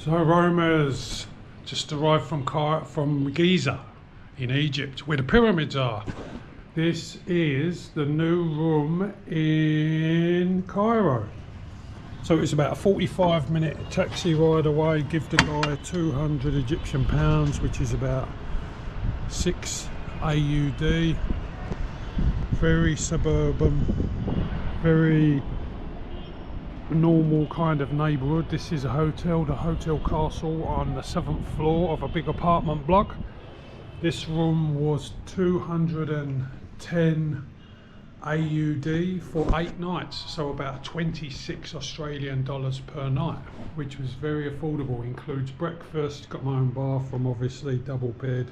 So Roma's just arrived from Giza in Egypt, where the pyramids are. This is the new room in Cairo. So it's about a 45-minute taxi ride away. Give the guy 200 Egyptian pounds, which is about 6 AUD. Very suburban, very normal kind of neighbourhood. This is a hotel, the Hotel Castle, on the 7th floor of a big apartment block. This room was 210 AUD for 8 nights, so about 26 Australian dollars per night, which was very affordable. Includes breakfast, got my own bathroom, obviously, double bed,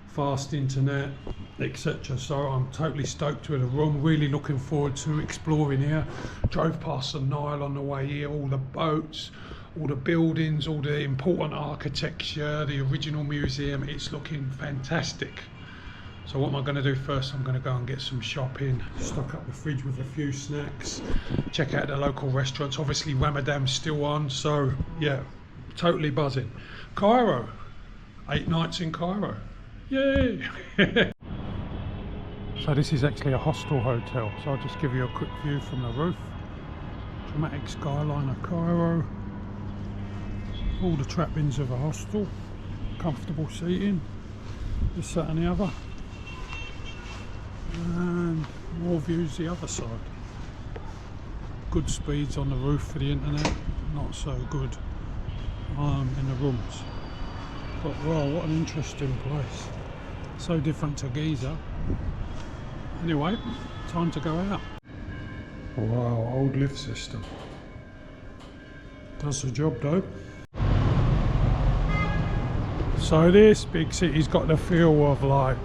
fast internet, etc. So I'm totally stoked with the room, really looking forward to exploring here. Drove past the Nile on the way here, all the boats, all the buildings, all the important architecture, the original museum. It's looking fantastic. So what am I going to do first? I'm going to go and get some shopping, stock up the fridge with a few snacks, check out the local restaurants. Obviously Ramadan's still on, so yeah, totally buzzing. Cairo, 8 nights in Cairo. Yay! So this is actually a hostel hotel, so I'll just give you a quick view from the roof. Dramatic skyline of Cairo. All the trappings of a hostel. Comfortable seating. This, that and the other. And more views the other side. Good speeds on the roof for the internet, not so good in the rooms. But wow, what an interesting place. So different to Giza. Anyway, time to go out. Wow, old lift system. Does the job though. So this big city's got the feel of like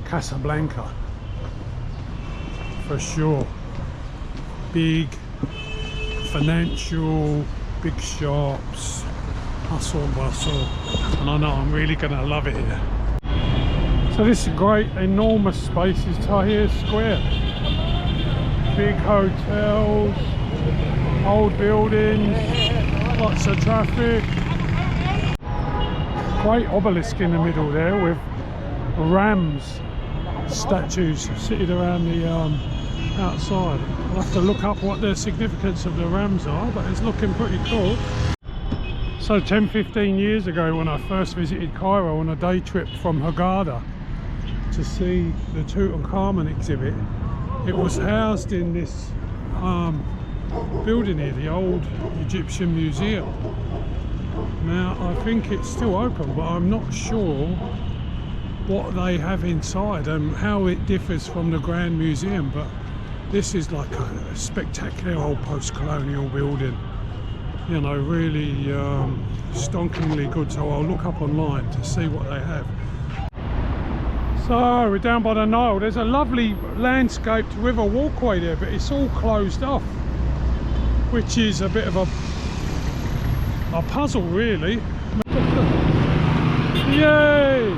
Casablanca. For sure. Big, financial, big shops, hustle and bustle, and I know I'm really gonna love it here. So this is great, enormous spaces, Tahrir Square. Big hotels, old buildings, lots of traffic. Great obelisk in the middle there with rams statues seated around the outside. I'll have to look up what the significance of the rams are, but it's looking pretty cool. So 10-15 years ago, when I first visited Cairo on a day trip from Hurghada to see the Tutankhamun exhibit, it was housed in this building here, the old Egyptian museum. Now I think it's still open, but I'm not sure what they have inside and how it differs from the Grand Museum, but this is like a spectacular old post-colonial building, you know, really stonkingly good. So I'll look up online to see what they have. So we're down by the Nile. There's a lovely landscaped river walkway there, but it's all closed off, which is a bit of a puzzle really. Yay!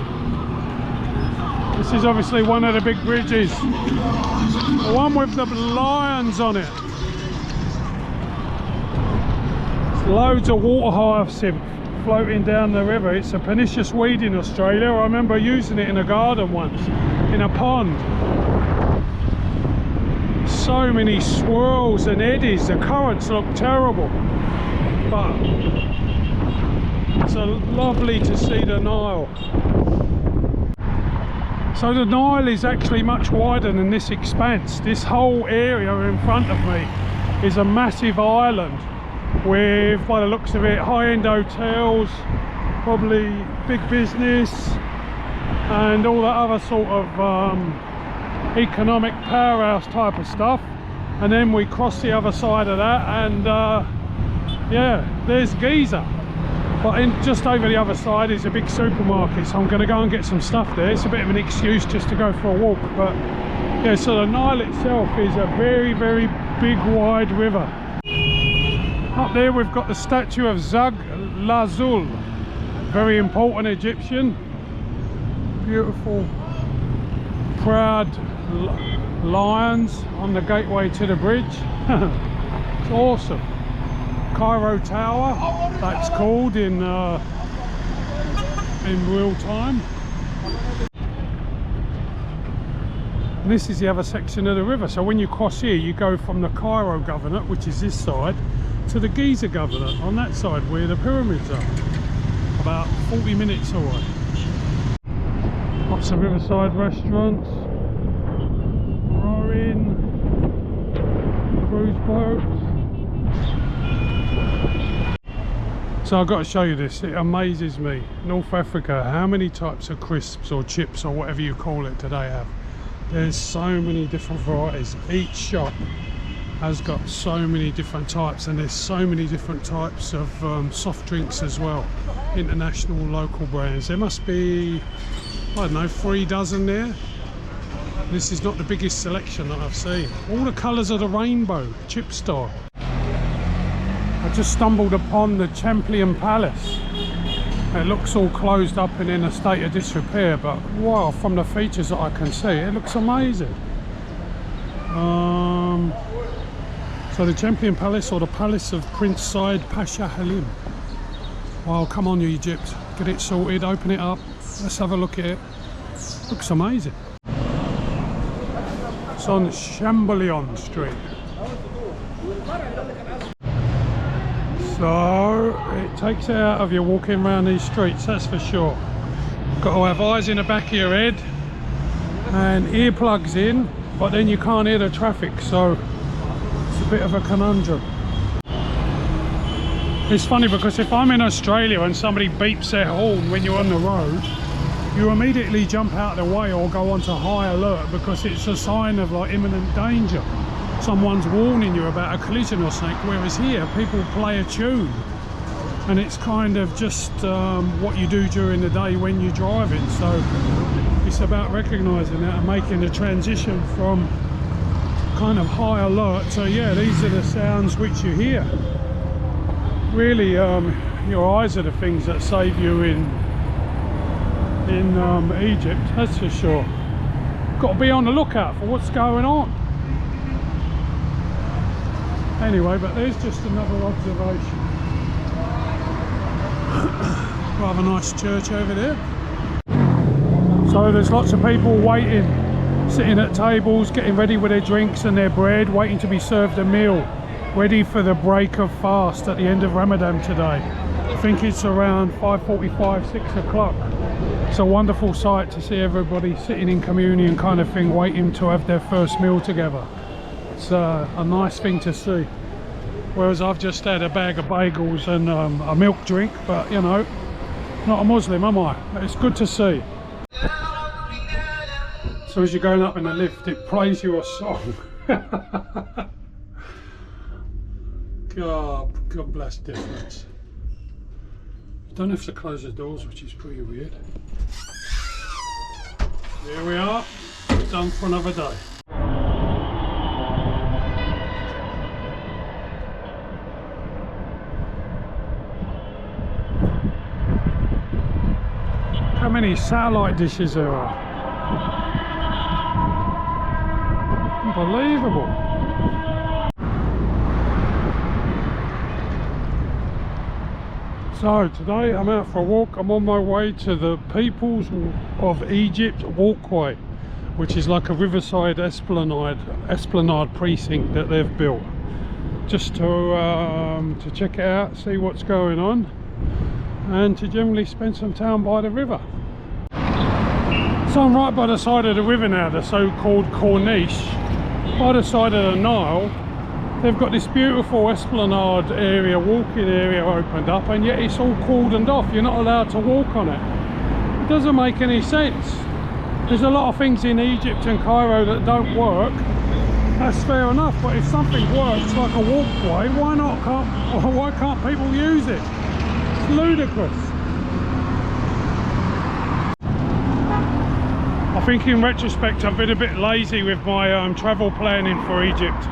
This is obviously one of the big bridges, the one with the lions on it. There's loads of water hyacinth floating down the river. It's a pernicious weed in Australia. I remember using it in a garden once, in a pond. So many swirls and eddies, the currents look terrible, but it's lovely to see the Nile. So the Nile is actually much wider than this expanse. This whole area in front of me is a massive island with, by the looks of it, high-end hotels, probably big business, and all that other sort of economic powerhouse type of stuff. And then we cross the other side of that, and yeah, there's Giza. But just over the other side is a big supermarket, so I'm going to go and get some stuff there. It's a bit of an excuse just to go for a walk, but yeah, so the Nile itself is a very, very big, wide river. Up there we've got the statue of Zag Lazul, very important Egyptian. Beautiful, proud lions on the gateway to the bridge. It's awesome. Cairo Tower, that's called in real time. And this is the other section of the river. So when you cross here, you go from the Cairo Governorate, which is this side, to the Giza Governorate on that side where the pyramids are. About 40 minutes away. Lots of riverside restaurants, rowing, cruise boats. So I've got to show you this. It amazes me. North Africa, how many types of crisps or chips or whatever you call it do they have? There's so many different varieties. Each shop has got so many different types, and there's so many different types of soft drinks as well. International, local brands. There must be, I don't know, 3 dozen there. This is not the biggest selection that I've seen. All the colours of the rainbow, chip style. I just stumbled upon the Abdeen Palace. It looks all closed up and in a state of disrepair, but wow, from the features that I can see, it looks amazing. So the Abdeen Palace, or the Palace of Prince Said Pasha Halim. Wow, come on Egypt, get it sorted, open it up, let's have a look at it. Looks amazing. It's on Chambellion Street. So it takes it out of you walking around these streets, that's for sure. Got to have eyes in the back of your head and earplugs in, but then you can't hear the traffic, so it's a bit of a conundrum. It's funny because if I'm in Australia and somebody beeps their horn when you're on the road, you immediately jump out of the way or go onto high alert because it's a sign of like imminent danger. Someone's warning you about a collision or something, whereas here people play a tune and it's kind of just what you do during the day when you're driving. So it's about recognising that and making the transition from kind of high alert to, yeah, these are the sounds which you hear. Really, your eyes are the things that save you in Egypt, that's for sure. Got to be on the lookout for what's going on. Anyway, but there's just another observation. Rather nice church over there. So there's lots of people waiting, sitting at tables, getting ready with their drinks and their bread, waiting to be served a meal, ready for the break of fast at the end of Ramadan today. I think it's around 5:45, 6 o'clock. It's a wonderful sight to see everybody sitting in communion kind of thing, waiting to have their first meal together. It's a nice thing to see. Whereas I've just had a bag of bagels and a milk drink, but you know, not a Muslim, am I? It's good to see. So as you're going up in the lift, it plays you a song. God bless difference. Don't have to close the doors, which is pretty weird. Here we are, done for another day. How many satellite dishes there are? Unbelievable. So today I'm out for a walk. I'm on my way to the Peoples of Egypt walkway, which is like a riverside esplanade precinct that they've built, just to check it out, see what's going on, and to generally spend some time by the river. So I'm right by the side of the river now, the so-called Corniche, by the side of the Nile. They've got this beautiful esplanade area, walking area opened up, and yet it's all cordoned off. You're not allowed to walk on it. It doesn't make any sense. There's a lot of things in Egypt and Cairo that don't work. That's fair enough, but if something works like a walkway, why can't people use it? It's ludicrous. I think in retrospect I've been a bit lazy with my travel planning for Egypt.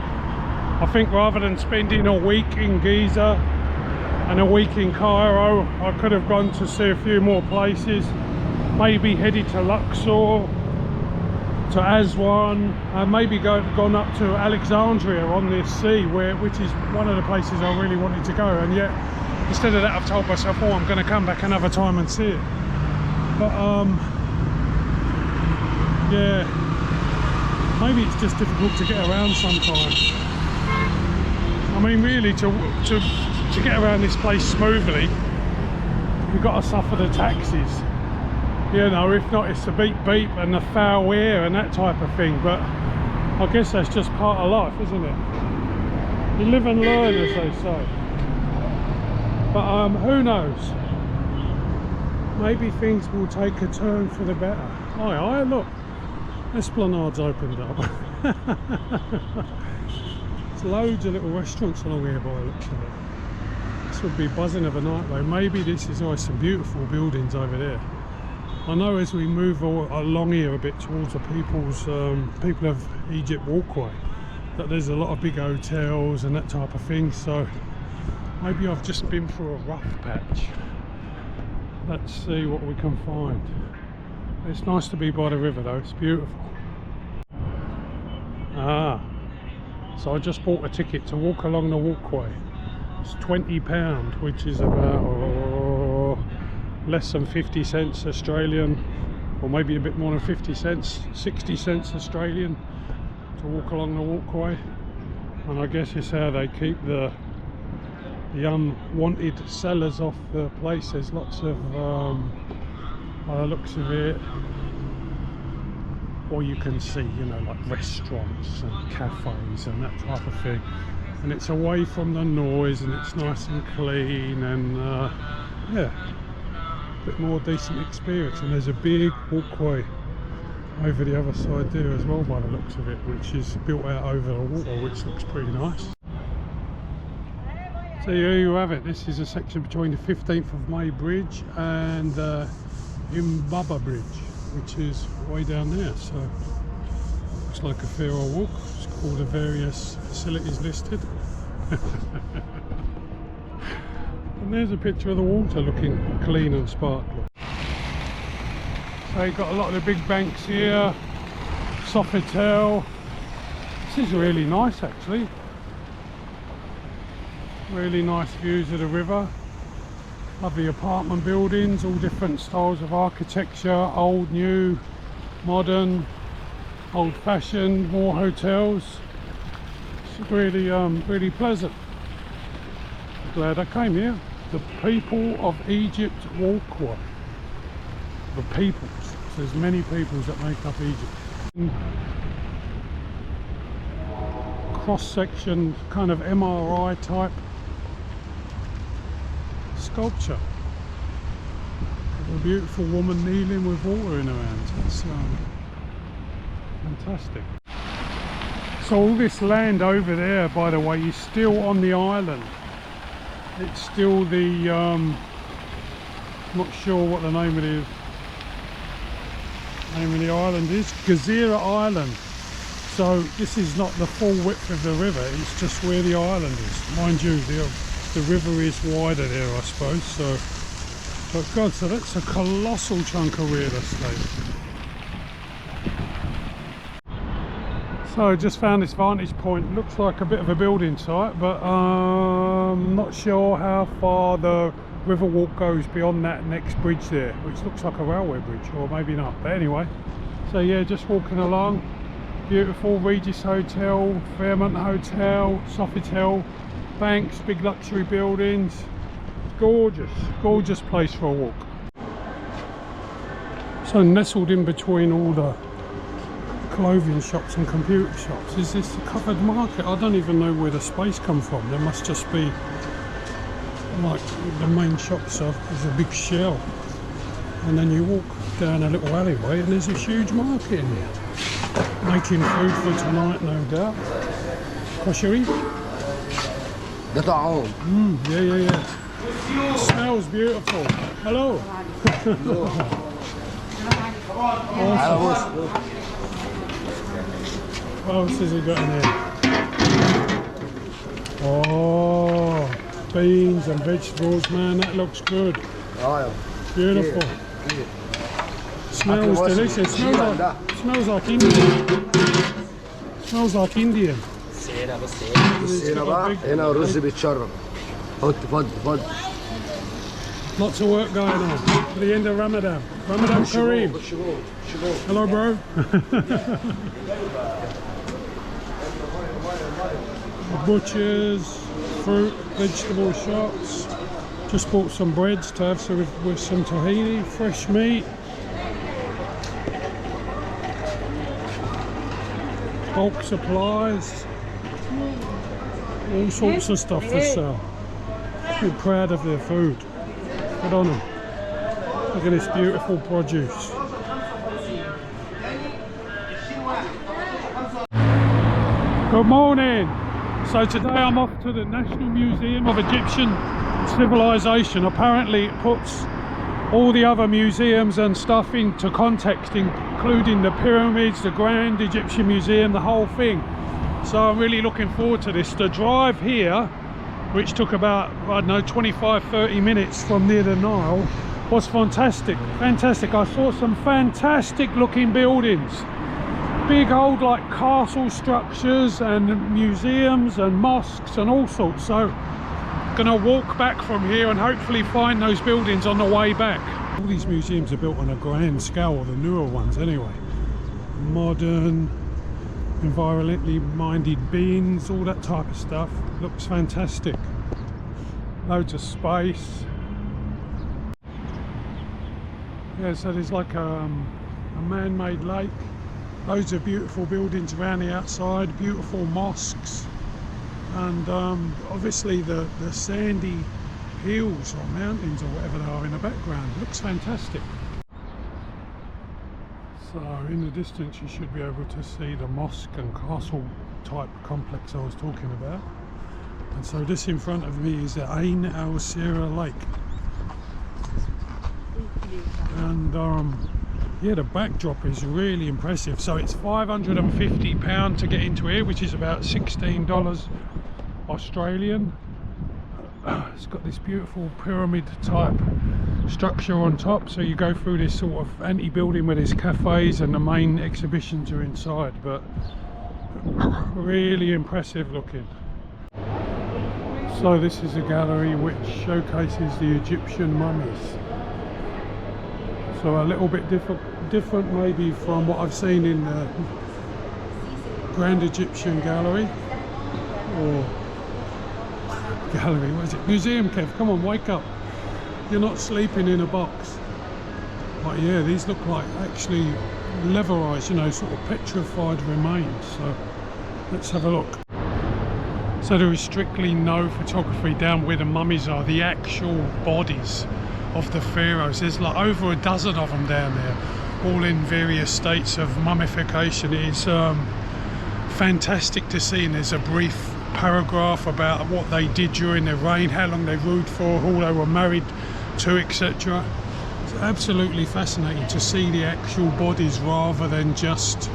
I think rather than spending a week in Giza and a week in Cairo, I could have gone to see a few more places, maybe headed to Luxor, to Aswan, maybe gone up to Alexandria on this sea, which is one of the places I really wanted to go, and yet instead of that I've told myself, oh, I'm going to come back another time and see it. But yeah, maybe it's just difficult to get around sometimes. I mean, really, to get around this place smoothly, you've got to suffer the taxis. You know, if not, it's the beep beep and the foul air and that type of thing. But I guess that's just part of life, isn't it? You live and learn, as they say. But who knows? Maybe things will take a turn for the better. Aye, look, Esplanade's opened up. There's loads of little restaurants along here by the looks of it. This would be buzzing of a night though. Maybe this is some beautiful buildings over there. I know as we move along here a bit towards the people of Egypt walkway, that there's a lot of big hotels and that type of thing, so maybe I've just been through a rough patch. Let's see what we can find. It's nice to be by the river though, it's beautiful. So I just bought a ticket to walk along the walkway. It's £20, which is about less than 50 cents Australian, or maybe a bit more than 50 cents, 60 cents Australian to walk along the walkway. And I guess it's how they keep the unwanted sellers off the place. There's lots of by the looks of it, or you can see, you know, like restaurants and cafes and that type of thing, and it's away from the noise and it's nice and clean, and yeah, a bit more decent experience. And there's a big walkway over the other side there as well by the looks of it, which is built out over the water, which looks pretty nice. So here you have it. This is a section between the 15th of May bridge and Imbaba bridge, which is way down there. So looks like a fair old walk. It's got all the various facilities listed. And there's a picture of the water looking clean and sparkling. So you've got a lot of the big banks here. Sofitel. This is really nice actually. Really nice views of the river. Lovely apartment buildings, all different styles of architecture, old, new, modern, old-fashioned, more hotels. It's really, really pleasant. Glad I came here. The people of Egypt walkway. The peoples. So there's many peoples that make up Egypt. Cross-section, kind of MRI type sculpture. A beautiful woman kneeling with water in her hands. That's fantastic. So all this land over there, by the way, is still on the island. It's still the not sure what the name of the island is. Giza Island. So this is not the full width of the river, it's just where the island is. Mind you, the river is wider there, I suppose. So, but God, so that's a colossal chunk of real estate. So I just found this vantage point. Looks like a bit of a building site, but I'm not sure how far the river walk goes beyond that next bridge there, which looks like a railway bridge, or maybe not. But anyway, so yeah, just walking along. Beautiful Regis Hotel, Fairmont Hotel, Sofitel, banks, big luxury buildings. Gorgeous, gorgeous place for a walk. So nestled in between all the clothing shops and computer shops is this covered market. I don't even know where the space comes from. There must just be, like, the main shops are there's a big shell, and then you walk down a little alleyway and there's a huge market in there. Making food for tonight, no doubt. Koshery? Yeah. It smells beautiful. Hello. Awesome. What else has he got in here? Oh, beans and vegetables, man, that looks good. Beautiful. Smells delicious. Smells like Indian. Smells like Indian. هنا بقى هنا الرز بيتشرب. حط فض. Lots of work going on for the end of Ramadan. Ramadan Kareem. Hello, bro. Butchers, fruit, vegetable shops. Just bought some breads to have with some tahini, fresh meat. Bulk supplies. All sorts of stuff for sale. Be proud of their food. Good on them. Look at this beautiful produce. Good morning. So today I'm off to the National Museum of Egyptian Civilization. Apparently it puts all the other museums and stuff into context, including the pyramids, the Grand Egyptian Museum, the whole thing. So I'm really looking forward to this. The drive here, which took about, I don't know, 25-30 minutes from near the Nile, was fantastic. I saw some fantastic looking buildings. Big old like castle structures and museums and mosques and all sorts. So gonna walk back from here and hopefully find those buildings on the way back. All these museums are built on a grand scale, or the newer ones anyway. Modern, environmentally minded beings, all that type of stuff. Looks fantastic. Loads of space. Yeah, so there's like a man-made lake. Loads of beautiful buildings around the outside, beautiful mosques, and obviously the sandy hills or mountains or whatever they are in the background. Looks fantastic. So in the distance you should be able to see the mosque and castle type complex I was talking about. And so this in front of me is the Ain al-Sira Lake. And yeah, the backdrop is really impressive. So it's £550 to get into here, which is about $16 Australian. It's got this beautiful pyramid type structure on top, so you go through this sort of anti-building where there's cafes and the main exhibitions are inside, but really impressive looking. So this is a gallery which showcases the Egyptian mummies. So a little bit different maybe from what I've seen in the Grand Egyptian Gallery, or gallery, what is it? Museum, Kev, come on, wake up. You're not sleeping in a box. But yeah, these look like actually leverized, you know, sort of petrified remains. So let's have a look. So there is strictly no photography down where the mummies are, the actual bodies of the pharaohs. There's like over a dozen of them down there, all in various states of mummification. It's fantastic to see, and there's a brief paragraph about what they did during their reign, how long they ruled for, who they were married to, etc. It's absolutely fascinating to see the actual bodies rather than just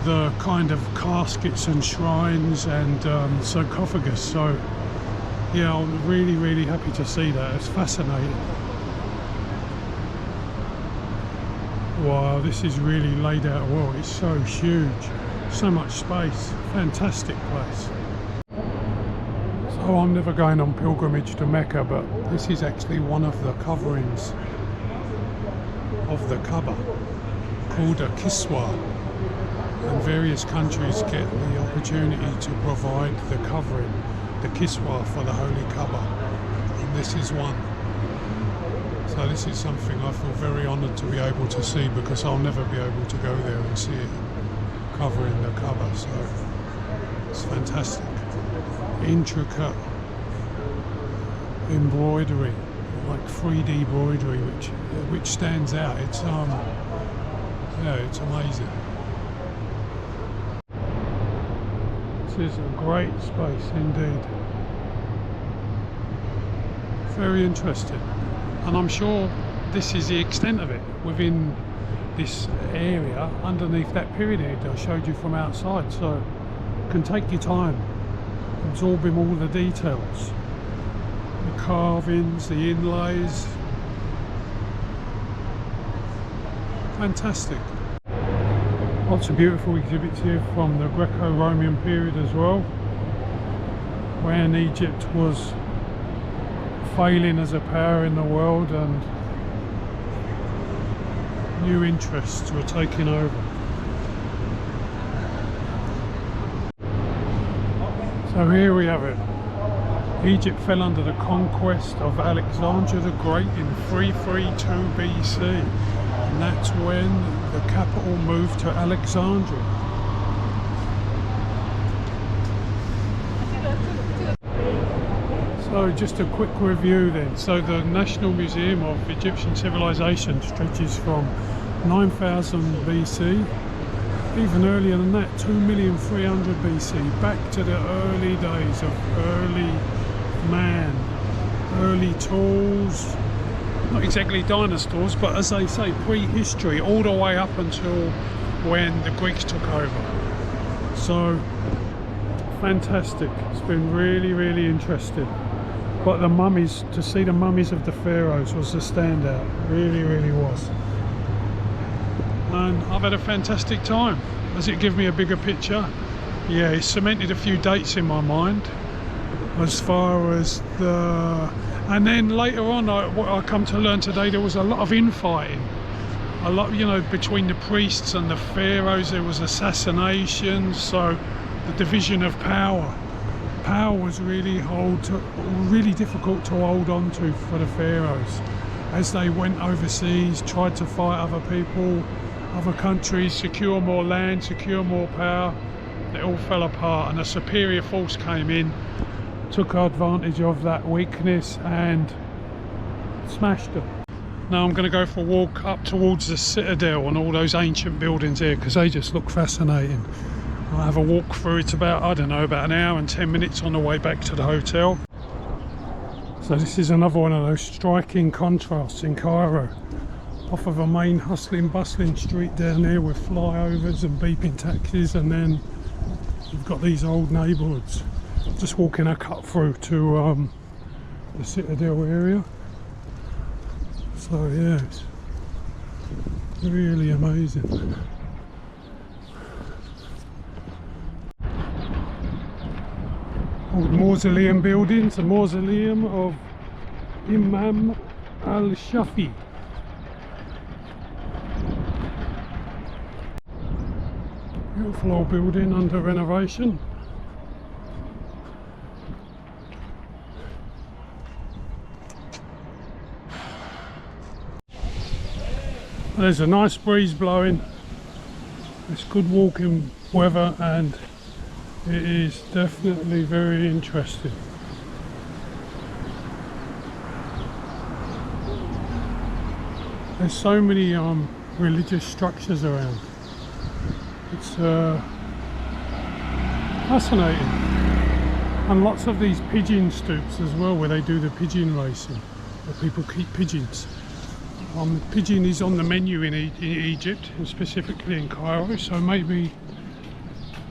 the kind of caskets and shrines and sarcophagus. So yeah, I'm really happy to see that. It's fascinating. Wow, this is really laid out well. It's so huge, so much space, fantastic place. So I'm never going on pilgrimage to Mecca, but this is actually one of the coverings of the Kaaba, called a kiswa, and various countries get the opportunity to provide the covering, the kiswa, for the Holy Kaaba, and this is one. So this is something I feel very honoured to be able to see, because I'll never be able to go there and see it covering the Kaaba. So it's fantastic. Intricate embroidery, like 3D embroidery, which stands out. It's yeah, it's amazing. This is a great space indeed. Very interesting. And I'm sure this is the extent of it within this area underneath that pyramid I showed you from outside. So you can take your time absorbing all the details, the carvings, the inlays. Fantastic. Lots of beautiful exhibits here from the Greco-Roman period as well, when Egypt was failing as a power in the world and new interests were taking over. So here we have it. Egypt fell under the conquest of Alexander the Great in 332 BC, and that's when the capital moved to Alexandria. So just a quick review then. So the National Museum of Egyptian Civilization stretches from 9000 BC, even earlier than that, 2,300,000 BC, back to the early days of early man, early tools, not exactly dinosaurs, but as they say, prehistory, all the way up until when the Greeks took over. So fantastic. It's been really, really interesting. But the mummies, to see the mummies of the pharaohs was the standout. Really, really was. And I've had a fantastic time. Does it give me a bigger picture? Yeah, it's cemented a few dates in my mind as far as the... And then later on, what I come to learn today, there was a lot of infighting. A lot, you know, between the priests and the pharaohs, there was assassinations, so the division of power. Power was really difficult to hold on to for the pharaohs as they went overseas, tried to fight other people, other countries, secure more land, secure more power. It all fell apart, and a superior force came in, took advantage of that weakness and smashed them. Now I'm going to go for a walk up towards the Citadel and all those ancient buildings here, because they just look fascinating. I'll have a walk through. It's about, I don't know, about an hour and 10 minutes on the way back to the hotel. So this is another one of those striking contrasts in Cairo. Off of a main hustling, bustling street down there with flyovers and beeping taxis, and then you've got these old neighbourhoods. Just walking a cut through to the Citadel area. So yeah, it's really amazing. Old mausoleum buildings, a mausoleum of Imam al-Shafi. Beautiful old building under renovation. There's a nice breeze blowing. It's good walking weather, and it is definitely very interesting. There's so many religious structures around. It's fascinating. And lots of these pigeon stoops as well, where they do the pigeon racing, where people keep pigeons. Pigeon is on the menu in Egypt, and specifically in Cairo, so maybe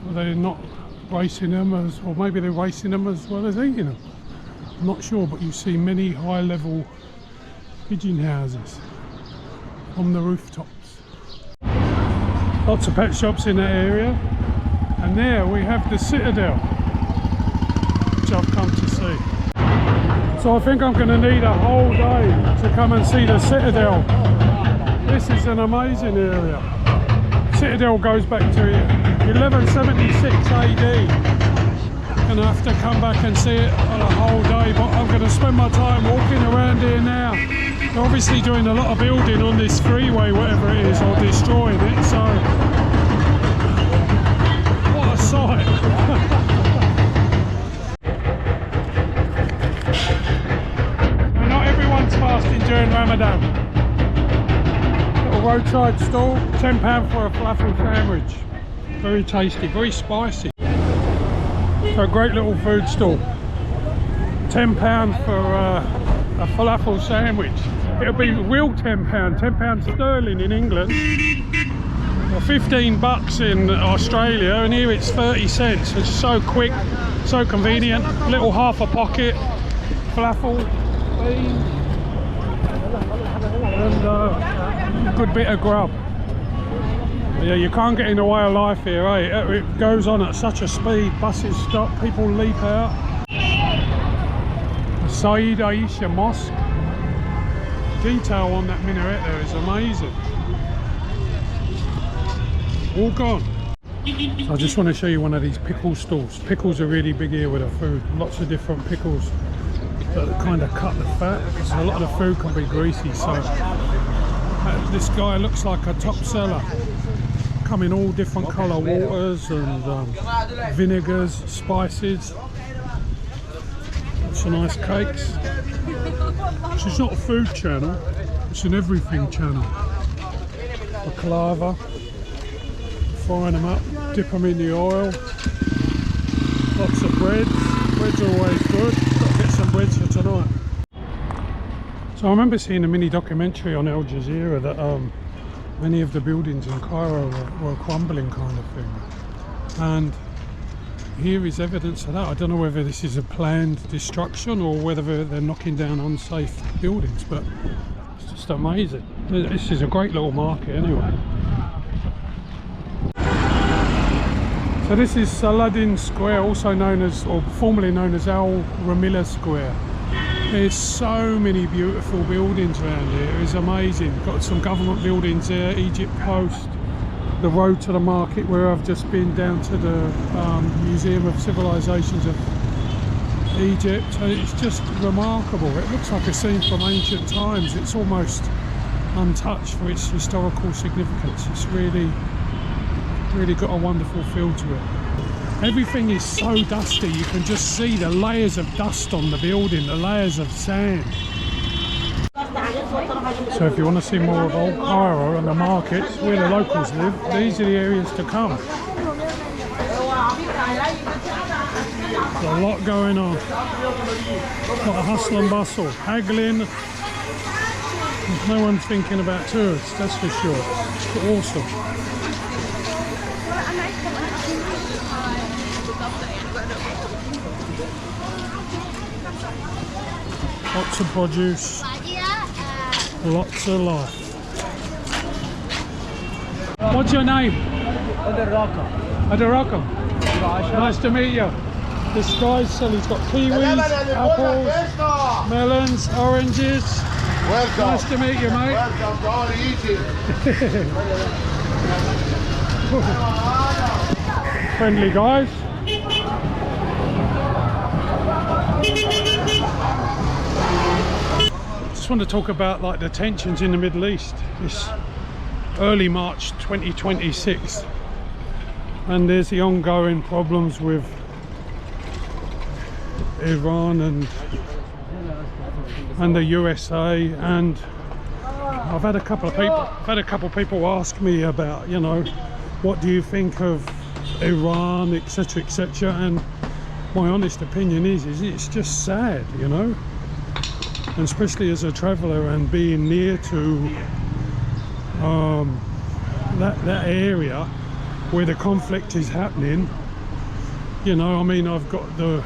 they're not racing them, or maybe they're racing them as well as eating them. I'm not sure, but you see many high-level pigeon houses on the rooftops. Lots of pet shops in that area, and there we have the Citadel, which I've come to see. So I think I'm going to need a whole day to come and see the Citadel. This is an amazing area. Citadel goes back to 1176 AD. I'm going to have to come back and see it on a whole day, but I'm going to spend my time walking around here now. They're obviously doing a lot of building on this freeway, whatever it is, or destroying it, so what a sight. Fasting during Ramadan. Little roadside stall, £10 for a falafel sandwich. Very tasty, very spicy. So a great little food stall. £10 for a falafel sandwich. It'll be real £10, £10 sterling in England, or 15 bucks in Australia, and here it's 30 cents. It's so quick, so convenient. Little half a pocket falafel, beans, and a good bit of grub. Yeah, you can't get in the way of life here, eh? It goes on at such a speed, buses stop, people leap out. The Said Aisha Mosque. Detail on that minaret there is amazing. All gone. So I just want to show you one of these pickle stalls. Pickles are really big here with the food. Lots of different pickles that kind of cut the fat. So a lot of the food can be greasy. So this guy looks like a top seller. Come in all different colour waters and vinegars, spices. Lots of nice cakes. This is not a food channel, it's an everything channel. Baklava. Frying them up, dip them in the oil. Lots of bread. Bread's always good. Got to get some breads for tonight. So I remember seeing a mini documentary on Al Jazeera that many of the buildings in Cairo were crumbling, kind of thing. And here is evidence of that. I don't know whether this is a planned destruction or whether they're knocking down unsafe buildings, but it's just amazing. This is a great little market anyway. So this is Saladin Square, also known as, or formerly known as Al Ramila Square. There's so many beautiful buildings around here, it's amazing. Got some government buildings there, Egypt Post, the road to the market where I've just been, down to the Museum of Civilizations of Egypt. So it's just remarkable. It looks like a scene from ancient times. It's almost untouched for its historical significance. It's really got a wonderful feel to it. Everything is so dusty, you can just see the layers of dust on the building, the layers of sand. So if you want to see more of Old Cairo and the markets where the locals live, these are the areas to come. There's a lot going on. Got a hustle and bustle, haggling. No one's thinking about tourists, that's for sure. It's awesome. Lots of produce, lots of life. What's your name? Adaraka. Nice to meet you. This guy's selling, he's got kiwis, apples, melons, oranges. Welcome. Nice to meet you, mate. Welcome to all Egypt. Friendly guys. Just want to talk about like the tensions in the Middle East. It's early March 2026 and there's the ongoing problems with Iran and the USA, and I've had a couple of people ask me about, you know, what do you think of Iran, etc, etc, and my honest opinion is it's just sad, you know, and especially as a traveller and being near to that area where the conflict is happening. You know, I mean, I've got the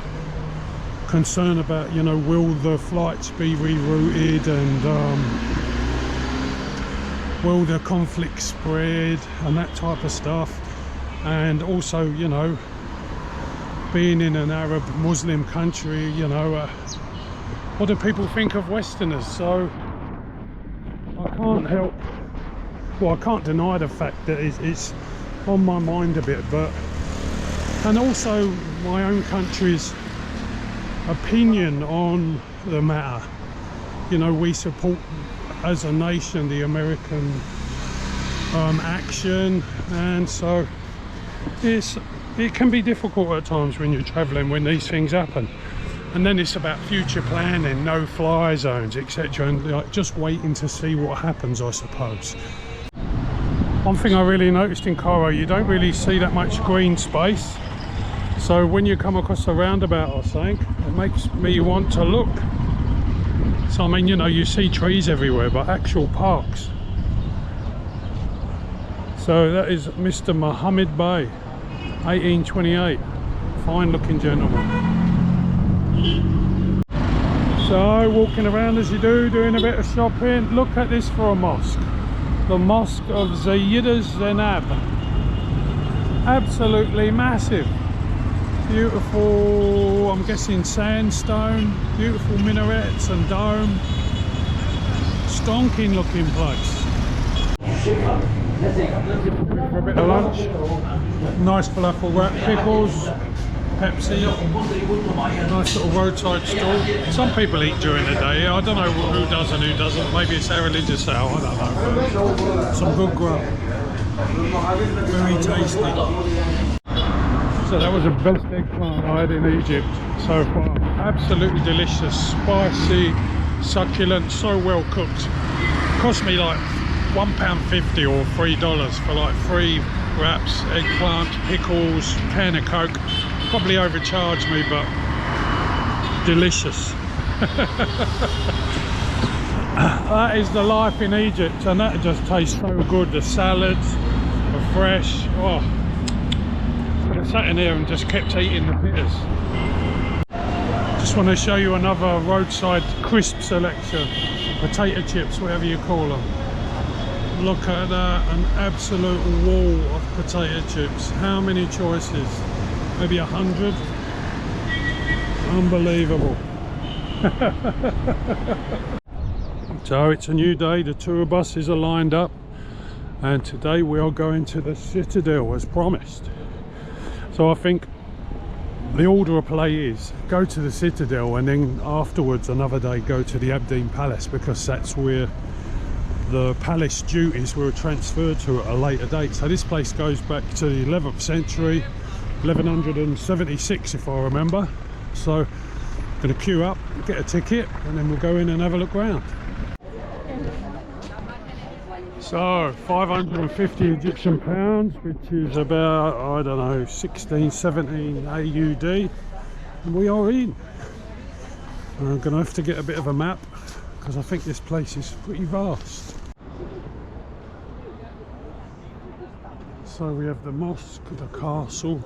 concern about, you know, will the flights be rerouted, and will the conflict spread and that type of stuff. And also, you know, being in an Arab Muslim country, you know, what do people think of Westerners? So I can't help, well, I can't deny the fact that it's on my mind a bit, but, and also my own country's opinion on the matter. You know, we support as a nation the American action, and so it can be difficult at times when you're traveling, when these things happen. And then it's about future planning, no fly zones, etc, and like just waiting to see what happens, I suppose. One thing I really noticed in Cairo, you don't really see that much green space. So when you come across a roundabout or something, it makes me want to look. So I mean, you know, you see trees everywhere, but actual parks. So that is Mr. Mohammed Bey, 1828. Fine looking gentleman. So walking around as you do, doing a bit of shopping. Look at this for a mosque. the Mosque of Giza Zainab. Absolutely massive. Beautiful, I'm guessing sandstone, beautiful minarets and dome. Stonking looking place. For a bit of lunch, nice falafel wrap, pickles, Pepsi, nice little roadside stall. Some people eat during the day. I don't know who does and who doesn't. Maybe it's our religious hour, I don't know. But some good grub. Very tasty. So that was the best eggplant I had in Egypt so far. Absolutely delicious, spicy, succulent, so well cooked. Cost me like £1.50 or $3 for like 3 wraps, eggplant, pickles, can of Coke. Probably overcharged me, but delicious. That is the life in Egypt, and that just tastes so good. The salads are fresh. Oh, could have sat in here and just kept eating the pitters. Just want to show you another roadside crisp selection. Potato chips, whatever you call them. Look at that, an absolute wall of potato chips. How many choices? Maybe 100? Unbelievable. So it's a new day, the tour buses are lined up, and today we are going to the Citadel as promised. So I think the order of play is go to the Citadel and then afterwards another day go to the Abdeen Palace, because that's where the palace duties were transferred to at a later date. So this place goes back to the 11th century, 1176 if I remember. So I'm going to queue up, get a ticket, and then we'll go in and have a look round. So 550 Egyptian pounds, which is about, I don't know, 16, 17 AUD, and we are in. I'm going to have to get a bit of a map because I think this place is pretty vast. So we have the mosque, the castle,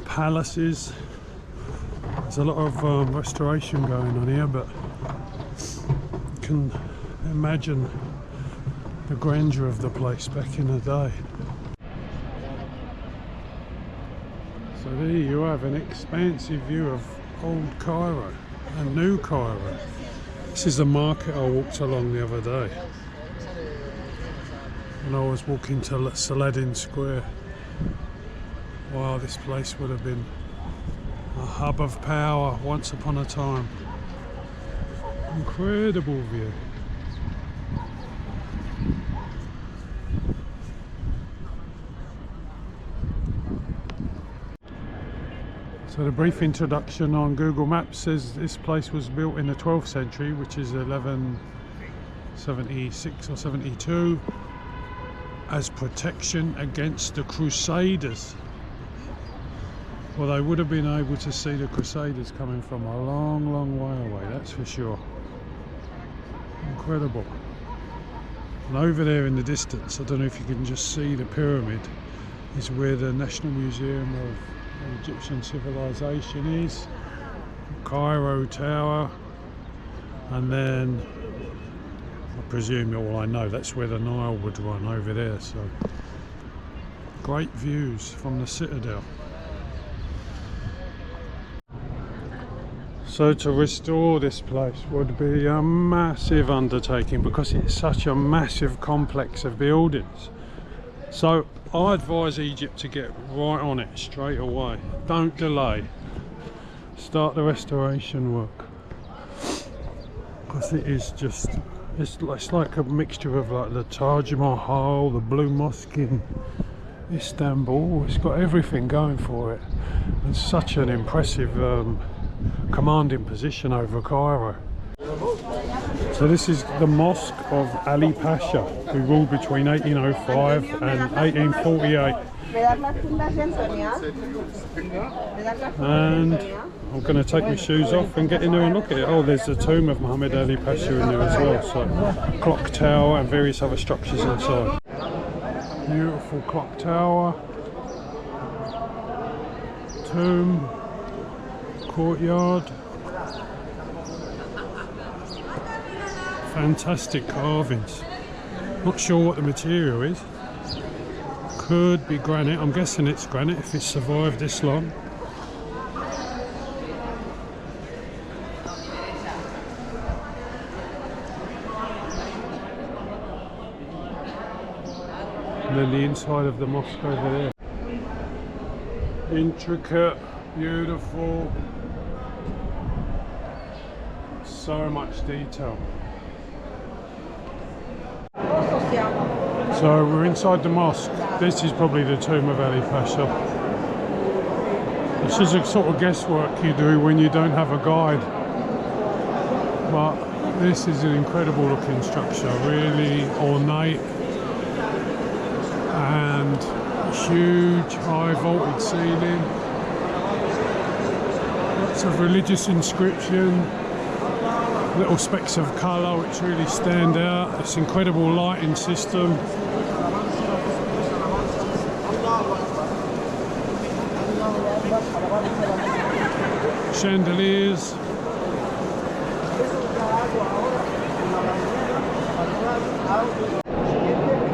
palaces. There's a lot of restoration going on here, but you can imagine the grandeur of the place back in the day. So there you have an expansive view of old Cairo and new Cairo. This is the market I walked along the other day when I was walking to Saladin Square. Wow, this place would have been a hub of power once upon a time. Incredible view. So the brief introduction on Google Maps says this place was built in the 12th century, which is 1176 or 72, as protection against the Crusaders. Well, they would have been able to see the Crusaders coming from a long, long way away, that's for sure. Incredible. And over there in the distance, I don't know if you can just see the pyramid, is where the National Museum of Egyptian Civilisation is. Cairo Tower, and then I presume, well, I know that's where the Nile would run over there. So great views from the Citadel. So to restore this place would be a massive undertaking because it's such a massive complex of buildings. So I advise Egypt to get right on it straight away. Don't delay. Start the restoration work. Because it is just, it's like a mixture of like the Taj Mahal, the Blue Mosque in Istanbul. It's got everything going for it. It's such an impressive commanding position over Cairo. So this is the Mosque of Ali Pasha, who ruled between 1805 and 1848. And I'm going to take my shoes off and get in there and look at it. Oh, there's the tomb of Muhammad Ali Pasha in there as well. So clock tower and various other structures inside. Beautiful clock tower, tomb, courtyard. Fantastic carvings. Not sure what the material is. Could be granite. I'm guessing it's granite if it's survived this long. And then the inside of the mosque over there. Intricate, beautiful. So much detail. So we're inside the mosque. This is probably the tomb of Ali Pasha. This is a sort of guesswork you do when you don't have a guide. But this is an incredible looking structure, really ornate and huge high vaulted ceiling. Lots of religious inscription. Little specks of colour which really stand out. This incredible lighting system. Chandeliers.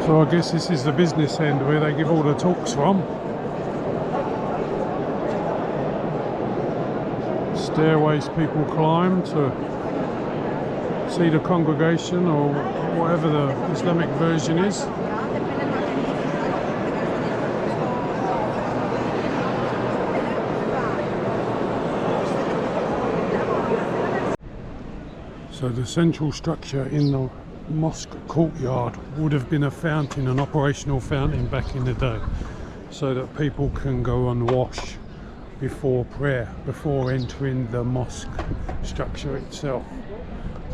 So I guess this is the business end where they give all the talks from. Stairways people climb to see the congregation or whatever the Islamic version is. So the central structure in the mosque courtyard would have been a fountain, an operational fountain back in the day, so that people can go and wash before prayer, before entering the mosque structure itself.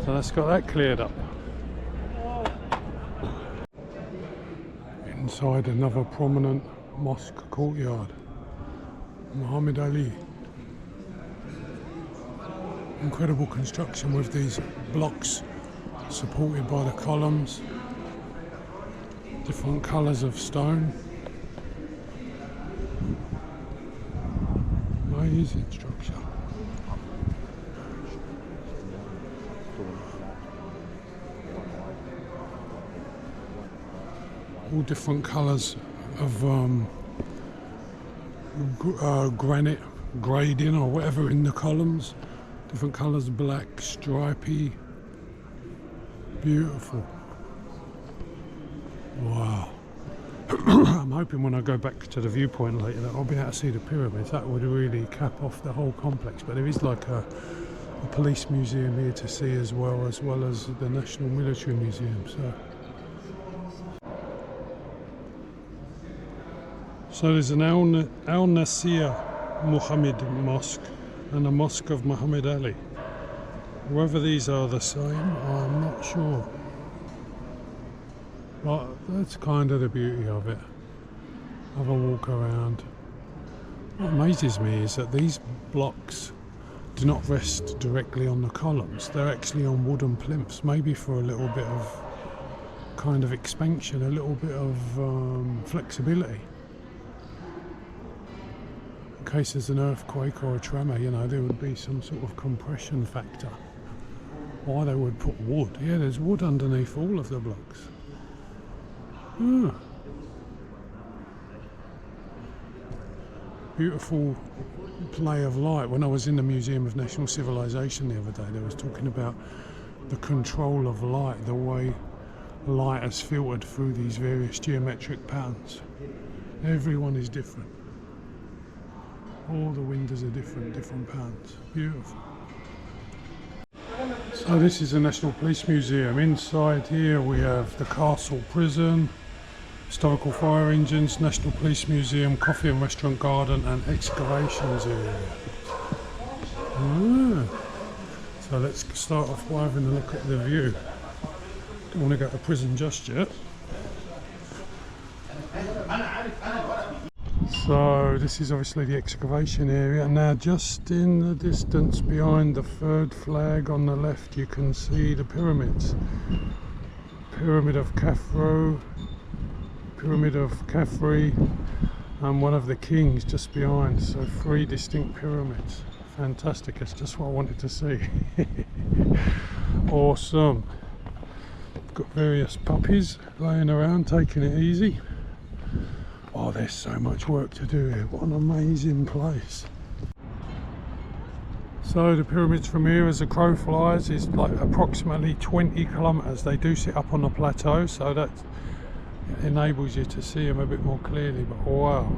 So that's got that cleared up. Inside another prominent mosque courtyard, Muhammad Ali. Incredible construction with these blocks supported by the columns, different colours of stone. Amazing structure. All different colours of granite grading or whatever in the columns. Different colours, black, stripy. Beautiful. Wow. I'm hoping when I go back to the viewpoint later that I'll be able to see the pyramids. That would really cap off the whole complex. But there is like a police museum here to see as well as the National Military Museum. So there's an Al Nasir Muhammad Mosque and a Mosque of Muhammad Ali. Whether these are the same, I'm not sure. But that's kind of the beauty of it. Have a walk around. What amazes me is that these blocks do not rest directly on the columns. They're actually on wooden plinths, maybe for a little bit of kind of expansion, a little bit of flexibility. In case there's an earthquake or a tremor, you know, there would be some sort of compression factor. Why they would put wood? Yeah, there's wood underneath all of the blocks. Beautiful play of light. When I was in the Museum of National Civilisation the other day, they was talking about the control of light, the way light has filtered through these various geometric patterns. Everyone is different. All the windows are different patterns. Beautiful. So this is the National Police Museum. Inside here we have the Castle Prison, historical fire engines, National Police Museum, coffee and restaurant garden and excavations area. So let's start off by having a look at the view. Don't want to go to prison just yet. So this is obviously the excavation area. Now just in the distance behind the third flag on the left you can see the pyramids. Pyramid of Khafre, Pyramid of Khafre and one of the kings just behind. So 3 distinct pyramids. Fantastic, it's just what I wanted to see. Awesome. got various puppies laying around taking it easy. Oh, there's so much work to do here. What an amazing place. So the pyramids from here, as the crow flies, is like approximately 20 kilometres. They do sit up on the plateau, so that enables you to see them a bit more clearly. But wow,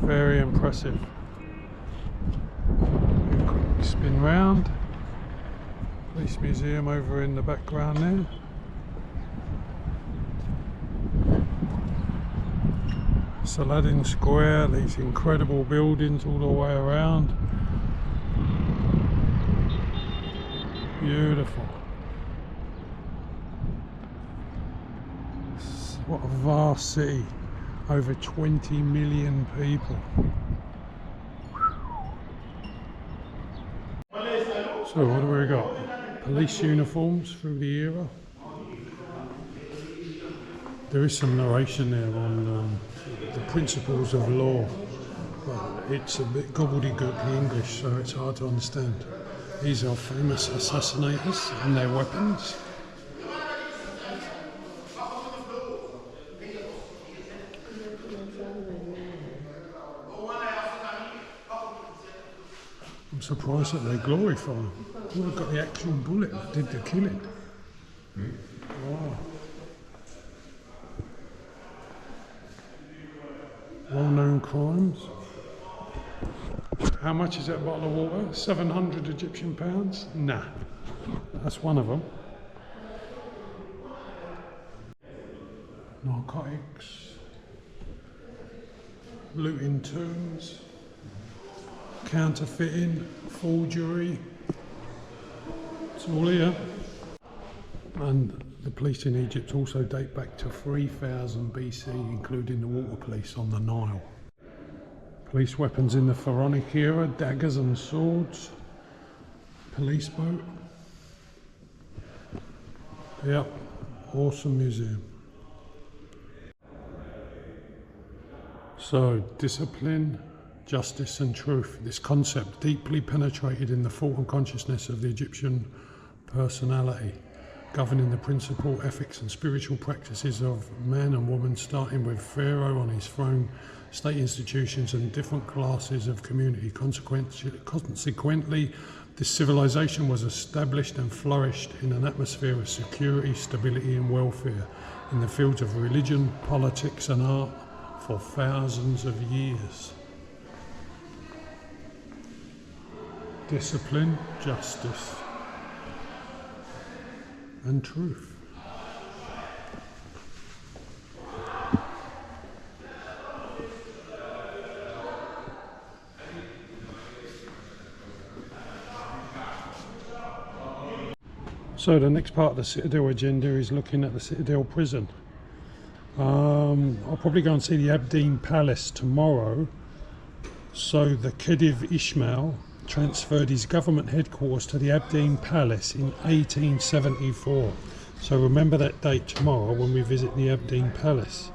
very impressive. Spin round. Police museum over in the background there. Saladin Square, these incredible buildings all the way around. Beautiful. What a vast city. Over 20 million people. So what do we got? Police uniforms through the era. There is some narration there on the principles of law, but it's a bit gobbledygook English, so it's hard to understand. These are famous assassinators and their weapons. I'm surprised that they glorify them. We've got the actual bullet that did the killing. Wow. Well-known crimes. How much is that bottle of water? 700 Egyptian pounds? Nah, that's one of them. Narcotics. Looting tombs. Counterfeiting. Forgery. It's all here. And the police in Egypt also date back to 3000 BC, including the water police on the Nile. Police weapons in the pharaonic era, daggers and swords. Police boat. Yep, awesome museum. So, discipline, justice and truth. This concept deeply penetrated in the thought and consciousness of the Egyptian personality, governing the principle, ethics and spiritual practices of men and women, starting with Pharaoh on his throne, state institutions and different classes of community. Consequently, this civilization was established and flourished in an atmosphere of security, stability and welfare in the fields of religion, politics and art for thousands of years. Discipline, justice and truth. So the next part of the Citadel agenda is looking at the Citadel prison. I'll probably go and see the Abdeen Palace tomorrow. So the Khedive Ismail transferred his government headquarters to the Abdeen Palace in 1874. So remember that date tomorrow when we visit the Abdeen Palace.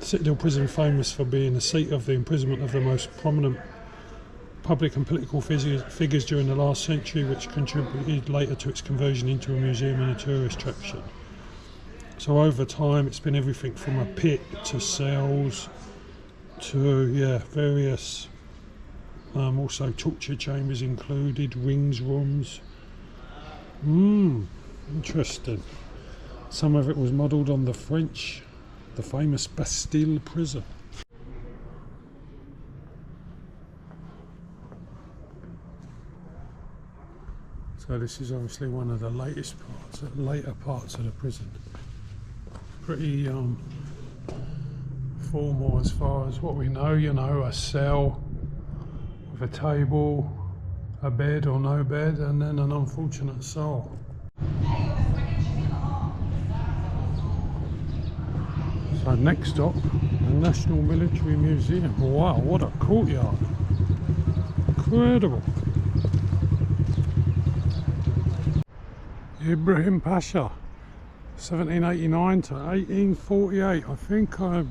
Citadel prison, famous for being the seat of the imprisonment of the most prominent public and political figures during the last century, which contributed later to its conversion into a museum and a tourist attraction. So over time it's been everything from a pit to cells to various also torture chambers included, rings rooms. Interesting. Some of it was modelled on the famous Bastille prison. So this is obviously one of the later parts of the prison. Pretty formal as far as what we know, a cell with a table, a bed or no bed, and then an unfortunate soul. So next stop, the National Military Museum. Wow, what a courtyard. Incredible. Ibrahim Pasha, 1789 to 1848. I think I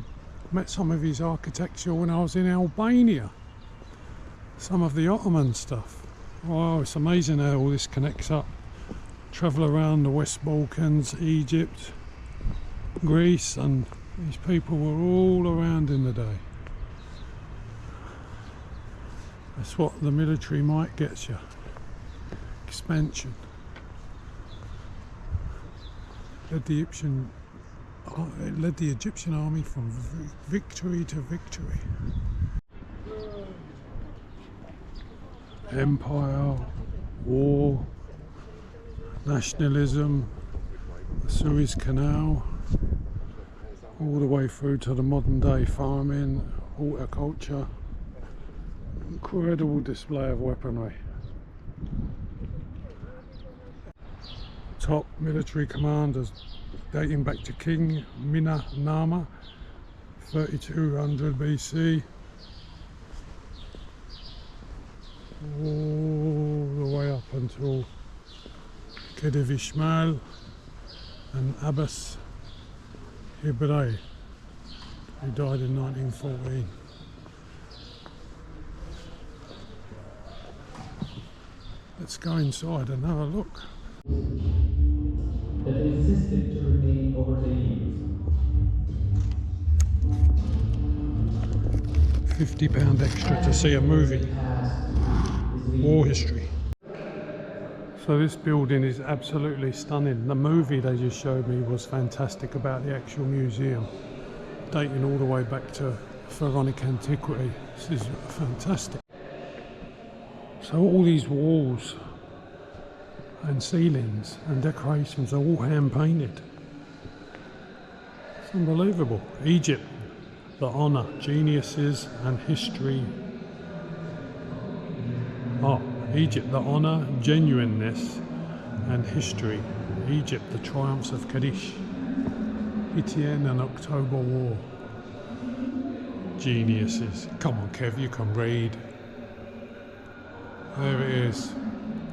met some of his architecture when I was in Albania. Some of the Ottoman stuff. Wow, it's amazing how all this connects up. travel around the West Balkans, Egypt, Greece, and these people were all around in the day. That's what the military might get you. Expansion. It led the Egyptian army from victory to victory. Empire, war, nationalism, the Suez Canal, all the way through to the modern day farming, horticulture. Incredible display of weaponry. Top military commanders dating back to King Mina Nama, 3200 BC, all the way up until Khedive Ismail and Abbas Ibrahim, who died in 1914. Let's go inside and have a look. That existed to remain over the years. £50 extra to see a movie. War history. So this building is absolutely stunning. The movie they just showed me was fantastic about the actual museum, dating all the way back to Pharaonic antiquity. This is fantastic. So all these walls and ceilings and decorations are all hand painted. It's unbelievable. Egypt, the honour, geniuses and history. Oh, Egypt, the honour, genuineness and history. Egypt, the triumphs of Kadish, Etienne and October War. Geniuses. Come on Kev, you can read. There it is.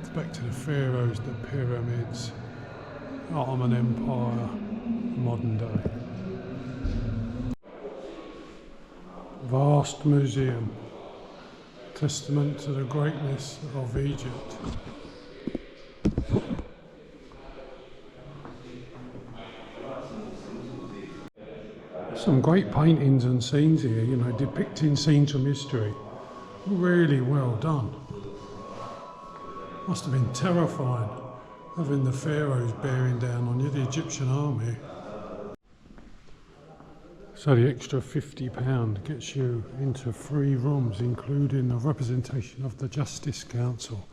It's back to the pharaohs, the pyramids, Ottoman Empire, modern day. Vast museum. Testament to the greatness of Egypt. Some great paintings and scenes here, you know, depicting scenes from history. Really well done. Must have been terrifying having the pharaohs bearing down on you, the Egyptian army. So the extra £50 gets you into 3 rooms, including a representation of the Justice Council.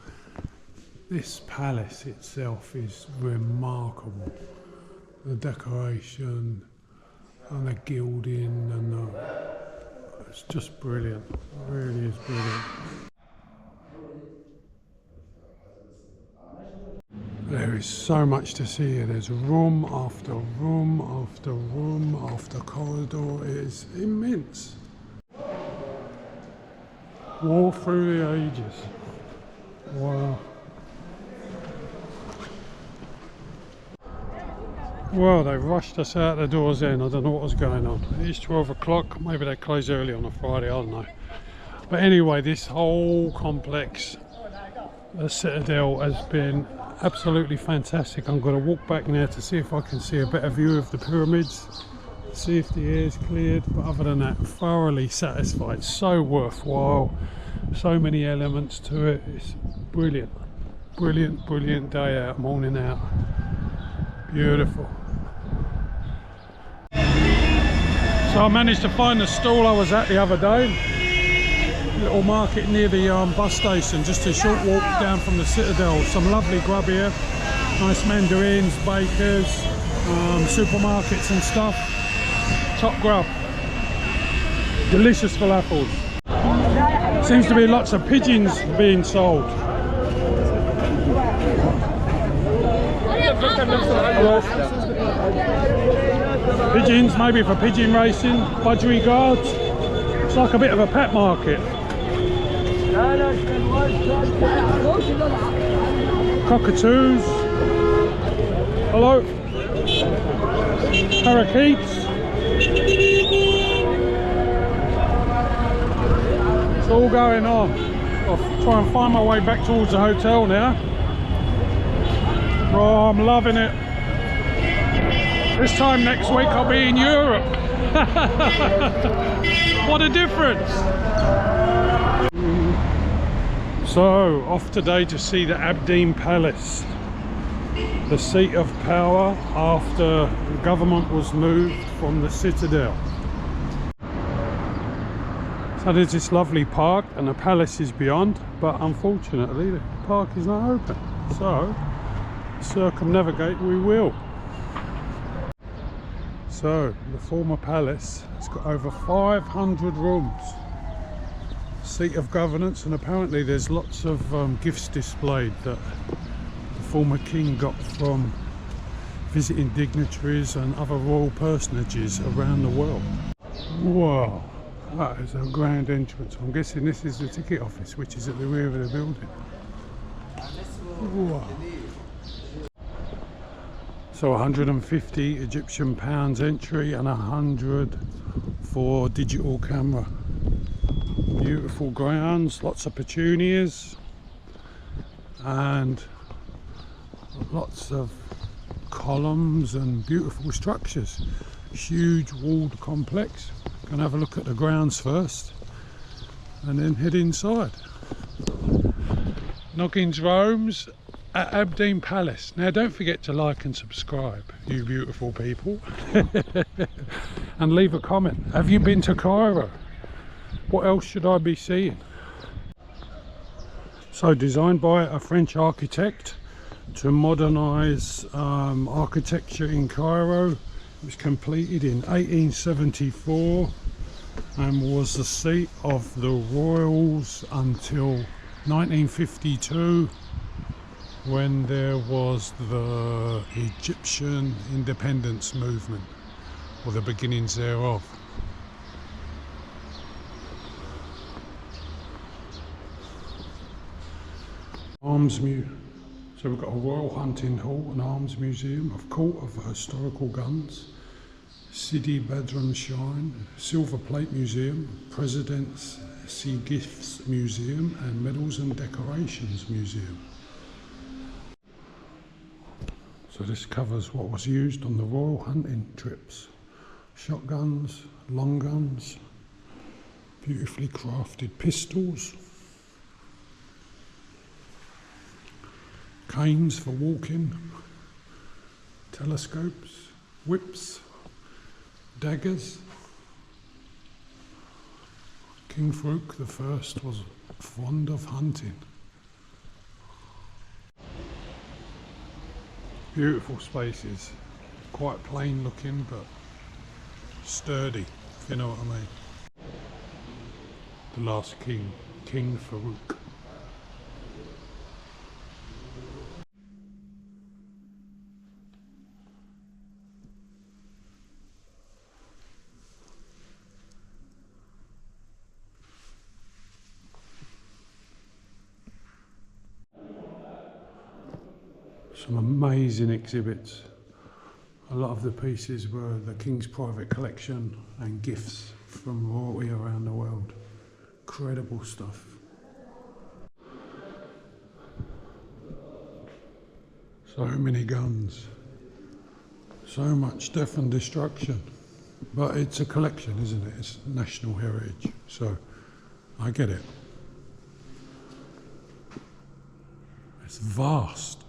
This palace itself is remarkable. The decoration and the gilding and it's just brilliant. It really is brilliant. There is so much to see here. There's room after room after room after corridor. It is immense. Walk through the ages. Wow. Well, they've rushed us out the doors then. I don't know what was going on. It's 12 o'clock. Maybe they close early on a Friday. I don't know. But anyway, this whole complex, the Citadel, has been absolutely fantastic. I'm going to walk back now to see if I can see a better view of the pyramids, see if the air's cleared, but other than that, thoroughly satisfied. So worthwhile, so many elements to it. It's brilliant, brilliant, brilliant day out, morning out. Beautiful. So I managed to find the stall I was at the other day. Little market near the bus station, just a short walk down from the Citadel. Some lovely grub here, nice mandarins, bakers, supermarkets and stuff. Top grub, delicious falafels. Seems to be lots of pigeons being sold. Hello. Pigeons, maybe for pigeon racing, budgerigars. It's like a bit of a pet market. Cockatoos. Hello. Parakeets. It's all going on. I'll try and find my way back towards the hotel now. Oh, I'm loving it. This time next week I'll be in Europe. What a difference. So, off today to see the Abdeen Palace, the seat of power after the government was moved from the Citadel. So there's this lovely park and the palace is beyond, but unfortunately the park is not open. So, circumnavigate we will. So, the former palace has got over 500 rooms. Seat of governance, and apparently there's lots of gifts displayed that the former king got from visiting dignitaries and other royal personages around the world. Whoa, that is a grand entrance. I'm guessing this is the ticket office, which is at the rear of the building. Whoa. So 150 Egyptian pounds entry and 100 for digital camera. Beautiful grounds, lots of petunias and lots of columns and beautiful structures. Huge walled complex. Gonna have a look at the grounds first and then head inside. Noggins Rome's at Abdeen Palace. Now don't forget to like and subscribe, you beautiful people. And leave a comment. Have you been to Cairo? What else should I be seeing? So, designed by a French architect to modernise architecture in Cairo. It was completed in 1874 and was the seat of the royals until 1952, when there was the Egyptian independence movement, or the beginnings thereof. Arms Museum. So we've got a royal hunting hall, an arms museum, a court of historical guns, Sidi Badrum Shrine, silver plate museum, President's Sea Gifts Museum, and medals and decorations museum. So this covers what was used on the royal hunting trips. Shotguns, long guns, beautifully crafted pistols, canes for walking, telescopes, whips, daggers. King Farouk I was fond of hunting. Beautiful spaces, quite plain looking but sturdy, if you know what I mean. The last king, King Farouk. Some amazing exhibits. A lot of the pieces were the King's private collection and gifts from royalty around the world. Incredible stuff. So many guns. So much death and destruction. But it's a collection, isn't it? It's national heritage. So I get it. It's vast.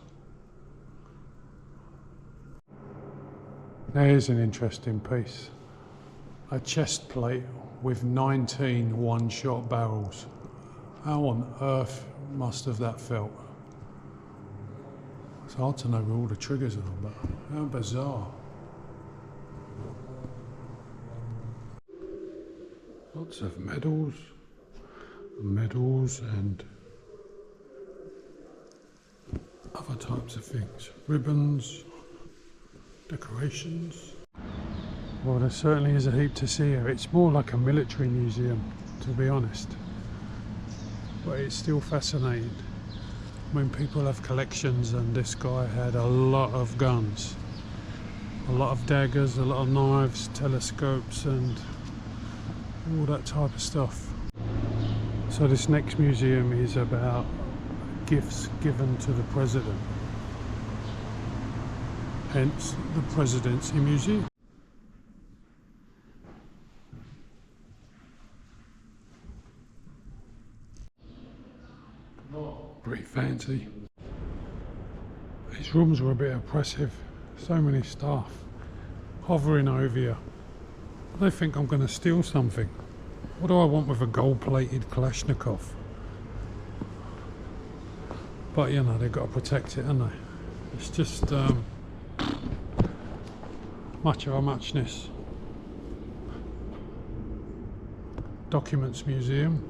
There's an interesting piece. A chest plate with 19 one-shot barrels. How on earth must have that felt? It's hard to know where all the triggers are, but how bizarre. Lots of medals and other types of things. Ribbons, decorations. Well, there certainly is a heap to see here. It's more like a military museum, to be honest, but it's still fascinating. I mean, people have collections, and this guy had a lot of guns, a lot of daggers, a lot of knives, telescopes and all that type of stuff. So this next museum is about gifts given to the president. hence the Presidency Museum. Pretty fancy. These rooms were a bit oppressive. So many staff hovering over you. They think I'm going to steal something. What do I want with a gold-plated Kalashnikov? But you know, they've got to protect it, haven't they? It's just much of a muchness. Documents Museum.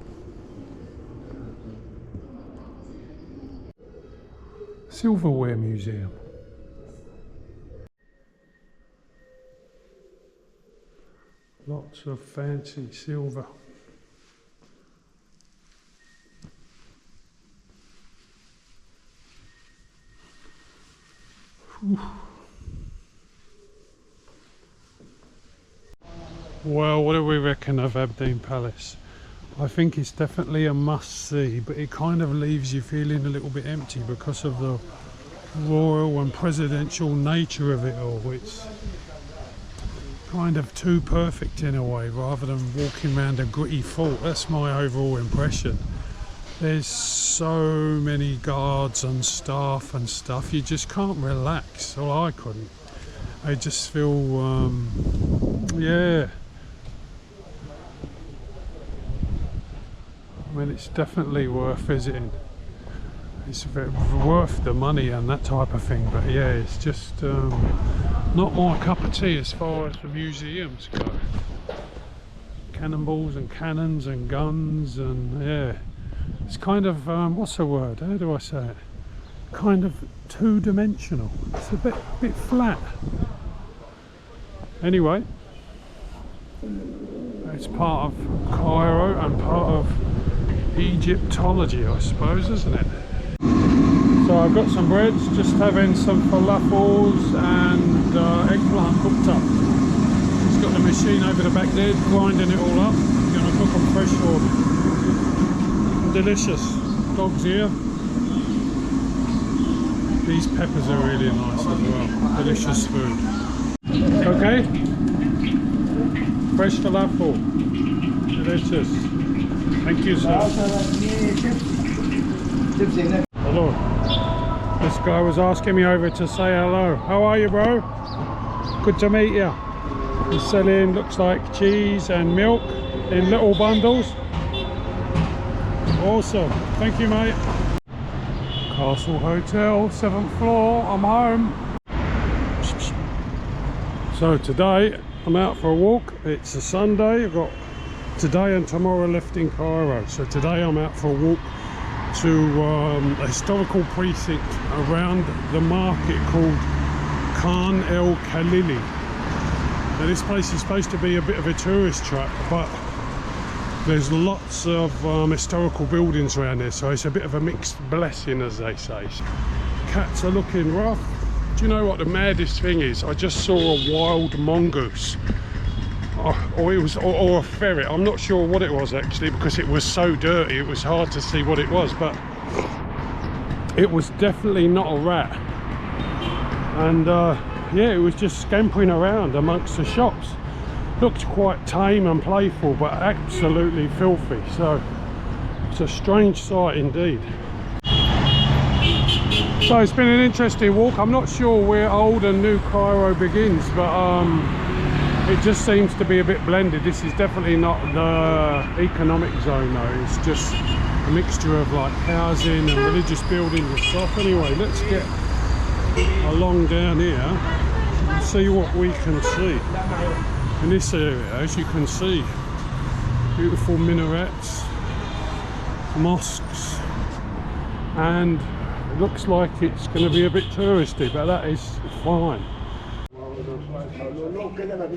Silverware Museum. Lots of fancy silver. Whew. Well, what do we reckon of Abdeen Palace? I think it's definitely a must-see, but it kind of leaves you feeling a little bit empty because of the royal and presidential nature of it all. It's kind of too perfect in a way, rather than walking around a gritty fort. That's my overall impression. There's so many guards and staff and stuff, you just can't relax. Well, I couldn't. I just feel, yeah. I mean, it's definitely worth visiting. It's worth the money and that type of thing, but yeah, it's just not my cup of tea as far as the museums go. Cannonballs and cannons and guns, and yeah, it's kind of what's the word? How do I say it? Kind of two-dimensional. It's a bit flat. Anyway, it's part of Cairo and part of Egyptology, I suppose, isn't it? So I've got some breads, just having some falafels and eggplant cooked up. He's got the machine over the back there, grinding it all up. I'm going to cook them fresh for delicious. Dogs here. These peppers are really nice as well. Delicious food. Okay. Fresh falafel. Delicious. Thank you, sir. Hello. This guy was asking me over to say hello. How are you, bro? Good to meet you. He's selling, looks like, cheese and milk in little bundles. Awesome. Thank you, mate. Castle Hotel, 7th floor. I'm home. So today I'm out for a walk. It's a Sunday. I've got today and tomorrow left in Cairo. So today I'm out for a walk to a historical precinct around the market called Khan El Khalili. Now this place is supposed to be a bit of a tourist trap, but there's lots of historical buildings around there, so it's a bit of a mixed blessing, as they say. Cats are looking rough. Do you know what the maddest thing is? I just saw a wild mongoose. Or a ferret. I'm not sure what it was actually, because it was so dirty it was hard to see what it was, but it was definitely not a rat. And yeah, it was just scampering around amongst the shops. Looked quite tame and playful, but absolutely filthy. So it's a strange sight indeed. So it's been an interesting walk. I'm not sure where old and new Cairo begins, but it just seems to be a bit blended. This is definitely not the economic zone though. It's just a mixture of like housing and religious buildings and stuff. Anyway, let's get along down here and see what we can see. In this area, as you can see, beautiful minarets, mosques, and it looks like it's going to be a bit touristy, but that is fine.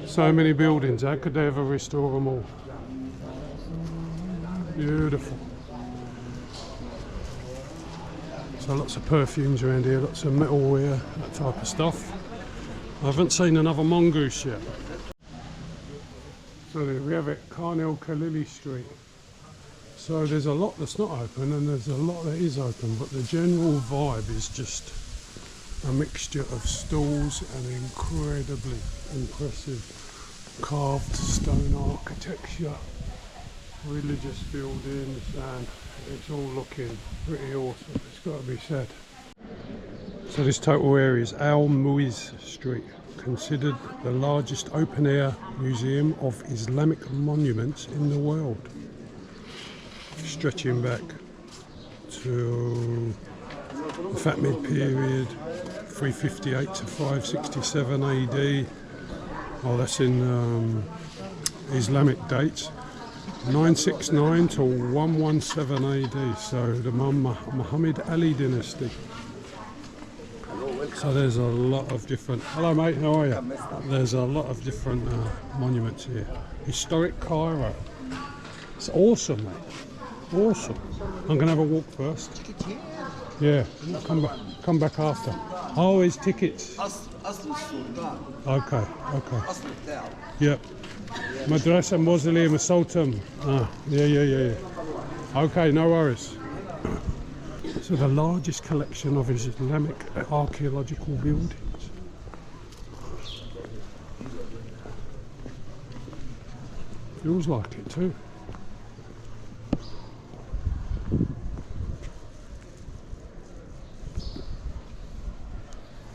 So many buildings, how could they ever restore them all? Beautiful. So lots of perfumes around here, lots of metalware, that type of stuff. I haven't seen another mongoose yet. So there we have it, Khan El Khalili Street. So there's a lot that's not open and there's a lot that is open, but the general vibe is just A mixture of stalls and incredibly impressive carved stone architecture, religious buildings, and it's all looking pretty awesome, it's got to be said. So this total area is Al Muiz Street, considered the largest open-air museum of Islamic monuments in the world, stretching back to the Fatimid period, 358 to 567 AD. Oh, that's in Islamic dates. 969 to 117 AD, so the Muhammad Ali dynasty. So there's a lot of different, hello mate, how are you? There's a lot of different monuments here. Historic Cairo. It's awesome, mate. Awesome. I'm gonna have a walk first. Yeah, come back after. Oh, his tickets. Okay, okay. Yep. Madrasa Mausoleum of Sultan. Yeah. Okay, no worries. So the largest collection of Islamic archeological buildings. Feels like it too.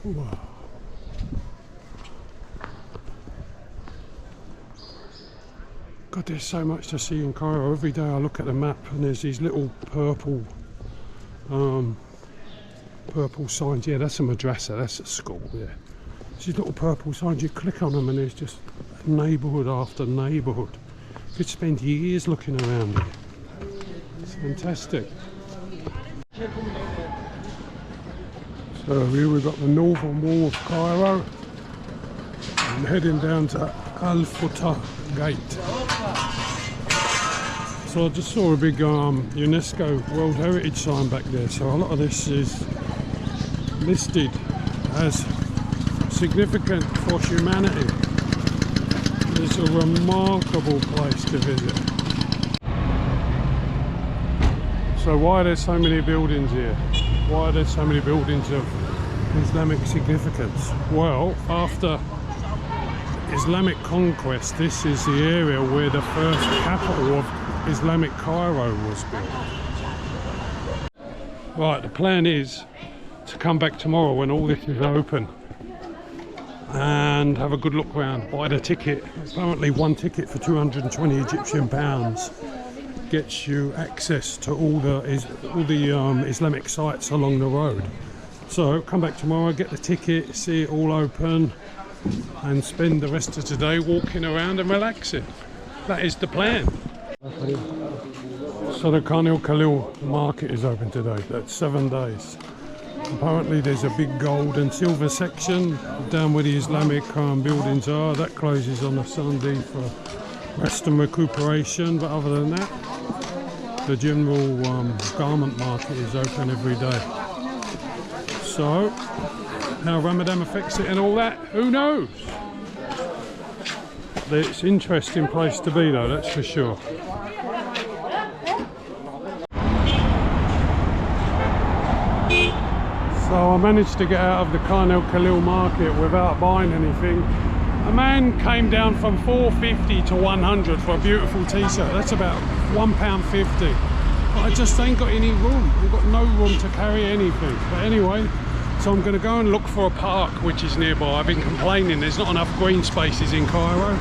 Wow. God, there's so much to see in Cairo. Every day I look at the map and there's these little purple signs. Yeah, that's a madrasa, that's a school, yeah. These little purple signs, you click on them and there's just neighbourhood after neighbourhood. You could spend years looking around here. It's fantastic. So here we've got the northern wall of Cairo and heading down to Al Futa Gate. So I just saw a big UNESCO World Heritage sign back there, so a lot of this is listed as significant for humanity. It's a remarkable place to visit. So why are there so many buildings here? Why are there so many buildings of Islamic significance? Well, after Islamic conquest, this is the area where the first capital of Islamic Cairo was built. Right, the plan is to come back tomorrow when all this is open and have a good look around, buy the ticket. Apparently one ticket for 220 Egyptian pounds gets you access to all the Islamic sites along the road. So come back tomorrow, get the ticket, see it all open, and spend the rest of today walking around and relaxing. That is the plan. So the Nile Does market is open today. That's 7 days. Apparently there's a big gold and silver section down where the Islamic buildings are. That closes on a Sunday for rest and recuperation, but other than that, the general garment market is open every day. So how Ramadan affects it and all that, who knows? It's an interesting place to be though, that's for sure. So I managed to get out of the Nile market without buying anything. A man came down from $4.50 to $100 for a beautiful t-shirt. That's about £1.50. But I just ain't got any room. I've got no room to carry anything. But anyway, so I'm going to go and look for a park which is nearby. I've been complaining there's not enough green spaces in Cairo.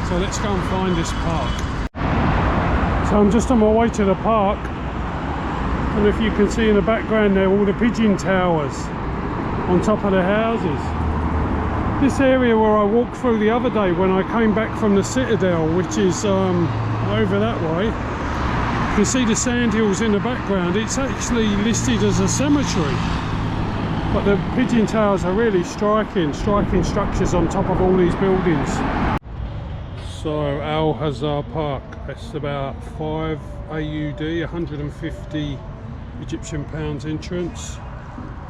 So let's go and find this park. So I'm just on my way to the park. And if you can see in the background there, all the pigeon towers on top of the houses. This area where I walked through the other day when I came back from the Citadel, which is over that way. You can see the sandhills in the background. It's actually listed as a cemetery. But the pigeon towers are really striking structures on top of all these buildings. So Al Hazar Park, it's about 5 AUD, 150 Egyptian pounds entrance.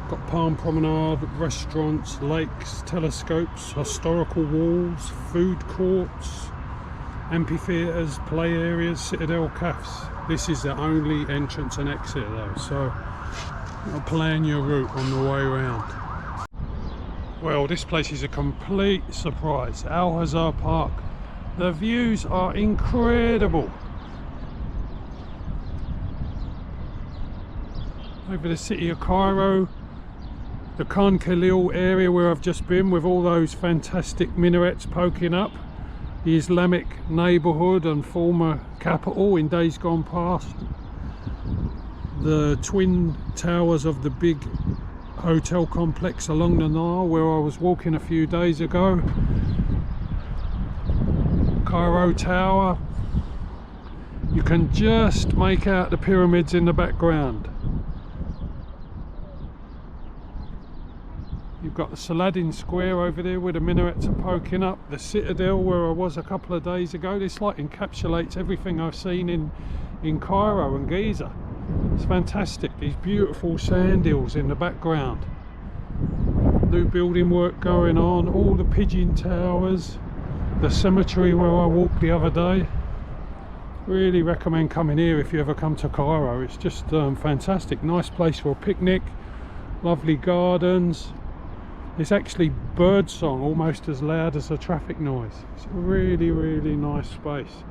Got palm promenade, restaurants, lakes, telescopes, historical walls, food courts, amphitheatres, play areas, Citadel cafes. This is the only entrance and exit though, so plan your route on the way around. Well, this place is a complete surprise. Al-Hazar Park. The views are incredible. Over the city of Cairo, the Khan Khalil area where I've just been, with all those fantastic minarets poking up. The Islamic neighbourhood and former capital in days gone past. The twin towers of the big hotel complex along the Nile where I was walking a few days ago. Cairo Tower. You can just make out the pyramids in the background. You've got the Saladin Square over there where the minarets are poking up. The Citadel where I was a couple of days ago. This like encapsulates everything I've seen in Cairo and Giza. It's fantastic. These beautiful sand hills in the background. New building work going on. All the pigeon towers. The cemetery where I walked the other day. Really recommend coming here if you ever come to Cairo. It's just fantastic. Nice place for a picnic. Lovely gardens. It's actually bird song almost as loud as the traffic noise. It's a really, really nice space.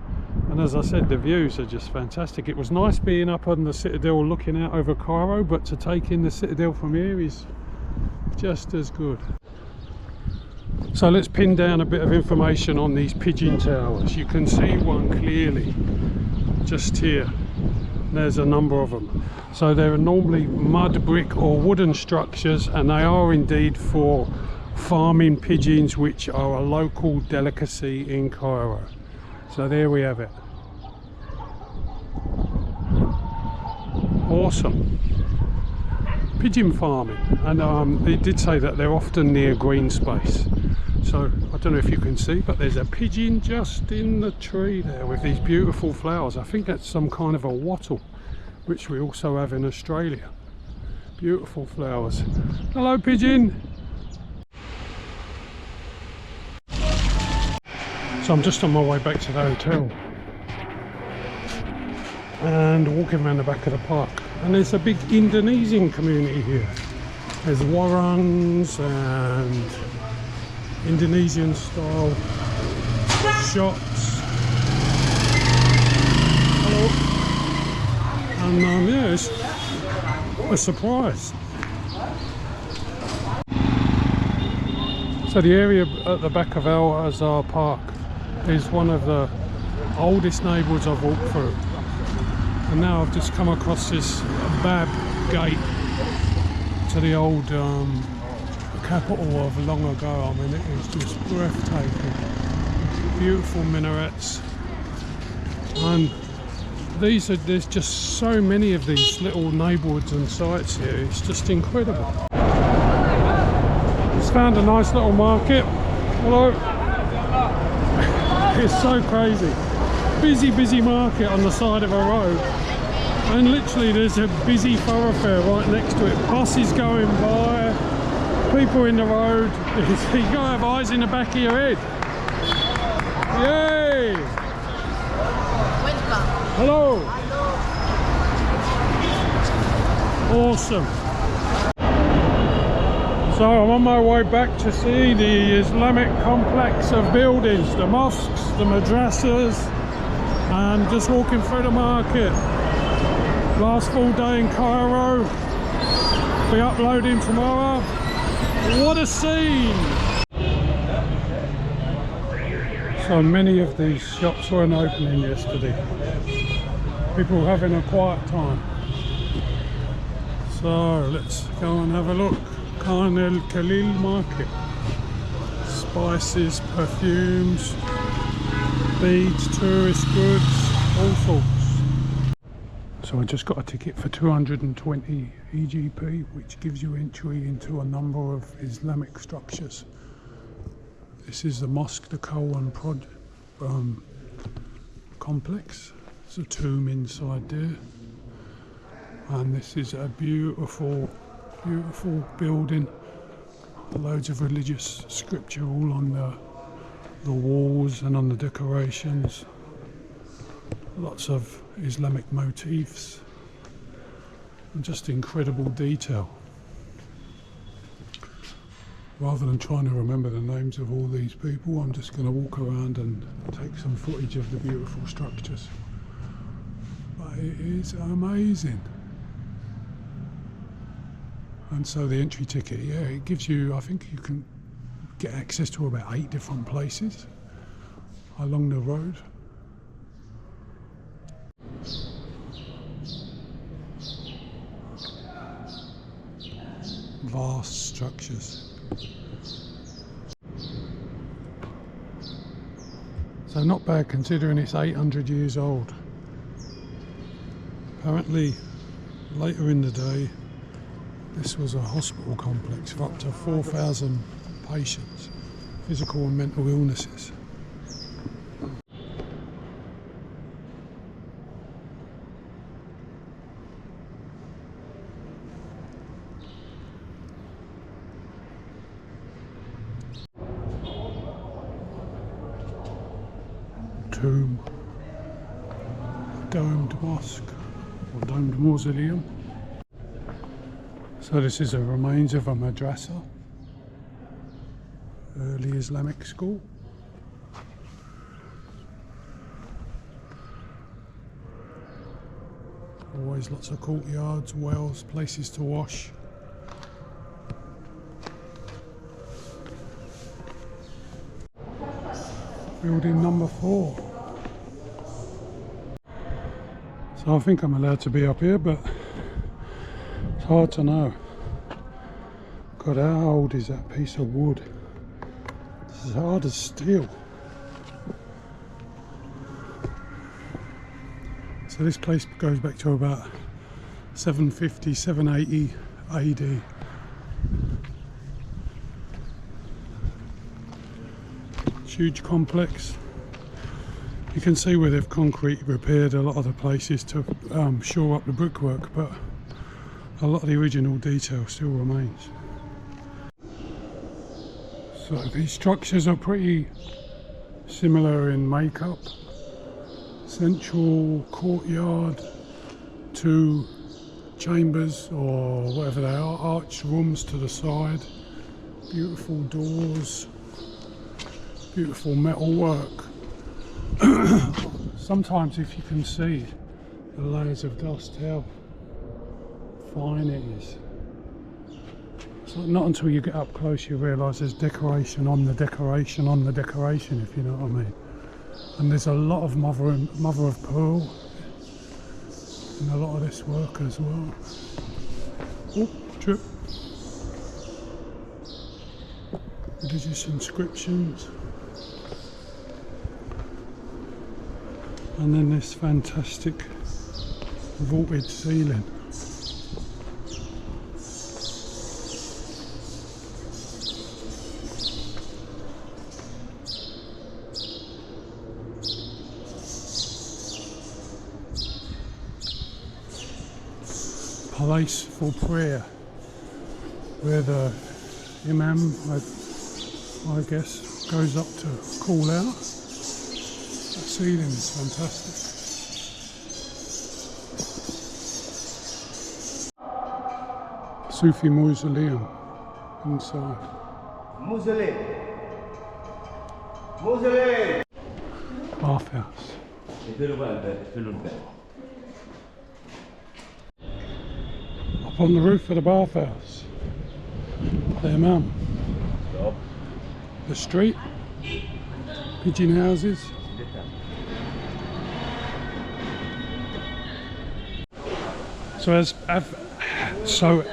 And as I said, the views are just fantastic. It was nice being up on the Citadel looking out over Cairo, but to take in the Citadel from here is just as good. So let's pin down a bit of information on these pigeon towers. You can see one clearly just here. There's a number of them. So they're normally mud, brick or wooden structures, and they are indeed for farming pigeons, which are a local delicacy in Cairo. So there we have it. Awesome. Pigeon farming, and they did say that they're often near green space. So I don't know if you can see, but there's a pigeon just in the tree there with these beautiful flowers. I think that's some kind of a wattle, which we also have in Australia. Beautiful flowers. Hello, pigeon. So I'm just on my way back to the hotel and walking around the back of the park, and there's a big Indonesian community here. There's warangs and Indonesian style shops. Hello. And yeah, it's a surprise. So the area at the back of Al-Hazar Park is one of the oldest neighbourhoods I've walked through. And now I've just come across this Bab gate to the old capital of long ago. I mean, it is just breathtaking. Beautiful minarets. And there's just so many of these little neighbourhoods and sites here. It's just incredible. Just found a nice little market. Hello. It's so crazy. Busy market on the side of a road, and literally there's a busy thoroughfare right next to it. Buses going by, people in the road. You gotta have eyes in the back of your head. Yay! Welcome. Hello. Awesome. So I'm on my way back to see the Islamic complex of buildings, the mosques, the madrasas, and just walking through the market. Last full day in Cairo. Be uploading tomorrow. What a scene! So many of these shops weren't opening yesterday. People were having a quiet time. So let's go and have a look. Khan el-Khalil market. Spices, perfumes, beads, tourist goods, all sorts. So I just got a ticket for 220 EGP, which gives you entry into a number of Islamic structures. This is the mosque, the Kowan complex. There's a tomb inside there. And this is a beautiful building. Loads of religious scripture all on the walls and on the decorations. Lots of Islamic motifs and just incredible detail. Rather than trying to remember the names of all these people, I'm just going to walk around and take some footage of the beautiful structures. But it is amazing. And so the entry ticket, yeah, it gives you, I think you can get access to about 8 different places along the road. Vast structures. So not bad considering it's 800 years old. Apparently later in the day this was a hospital complex for up to 4,000 patients, physical and mental illnesses. Tomb, domed mosque or domed mausoleum. So this is the remains of a madrasa, early Islamic school. Always lots of courtyards, wells, places to wash. Building number 4. So I think I'm allowed to be up here, but it's hard to know. God, how old is that piece of wood? It's as hard as steel. So this place goes back to about 750, 780 AD. Huge complex. You can see where they've concrete repaired a lot of the places to shore up the brickwork, but a lot of the original detail still remains. So these structures are pretty similar in makeup. Central courtyard, 2 chambers or whatever they are, arched rooms to the side, beautiful doors, beautiful metal work. Sometimes if you can see the layers of dust, how fine it is. It's not until you get up close you realise there's decoration on the decoration on the decoration, if you know what I mean. And there's a lot of mother of pearl in a lot of this work as well. Oh, trip. Religious inscriptions. And then this fantastic vaulted ceiling. Place for prayer, where the imam, I guess, goes up to call out. That ceiling is fantastic. Sufi mausoleum inside. Mausoleum. Mausoleum. Bathhouse. Up on the roof of the bathhouse. The imam. The street. Pigeon houses. So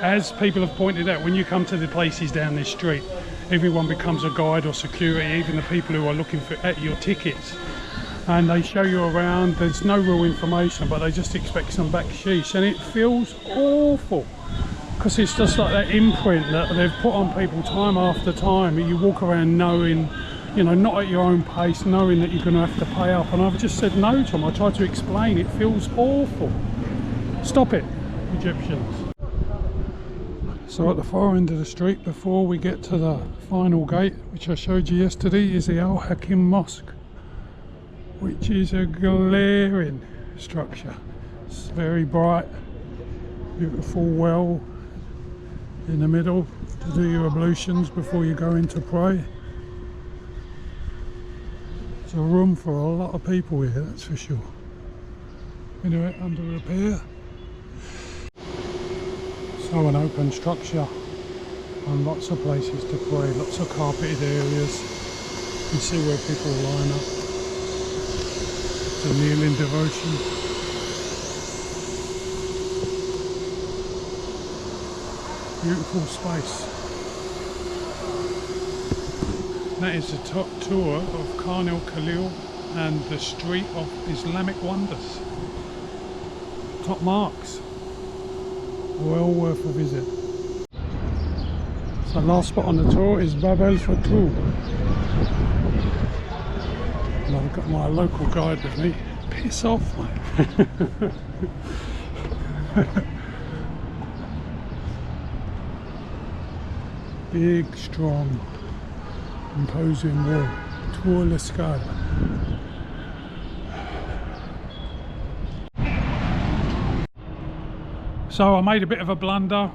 as people have pointed out, when you come to the places down this street, everyone becomes a guide or security, even the people who are looking at your tickets, and they show you around. There's no real information, but they just expect some backsheesh, and it feels awful because it's just like that imprint that they've put on people time after time. You walk around knowing, you know, not at your own pace, knowing that you're going to have to pay up, and I've just said no to them. I tried to explain, it feels awful. Stop it, Egyptians. So at the far end of the street, before we get to the final gate, which I showed you yesterday, is the Al Hakim Mosque, which is a glaring structure. It's very bright, beautiful well, in the middle to do your ablutions before you go in to pray. There's a room for a lot of people here, that's for sure. Anyway, under repair. So an open structure and lots of places to pray, lots of carpeted areas. You can see where people line up to kneel in devotion. Beautiful space. That is the top tour of Khan el-Khalil and the Street of Islamic Wonders. Top marks. Well worth a visit. So last spot on the tour is Bab el-Fatou. And I've got my local guide with me. Piss off, mate. Big, strong, imposing wall. Tour l'escale. So I made a bit of a blunder,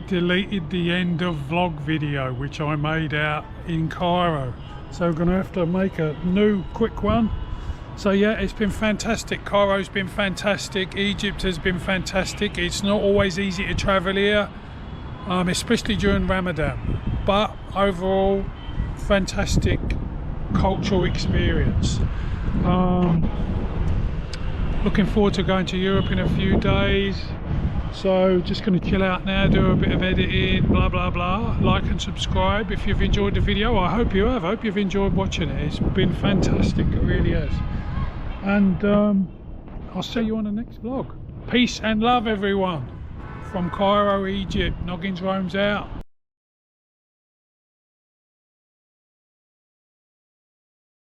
deleted the end of vlog video which I made out in Cairo. So I'm going to have to make a new quick one. So yeah, it's been fantastic. Cairo's been fantastic. Egypt has been fantastic. It's not always easy to travel here, especially during Ramadan. But overall, fantastic cultural experience. Looking forward to going to Europe in a few days. So just going to chill out now, do a bit of editing, blah blah blah. Like and subscribe if you've enjoyed the video. I hope you have. I hope you've enjoyed watching it. It's been fantastic, it really has. And I'll see you on the next vlog. Peace and love, everyone. From Cairo, Egypt. Noggins roams out.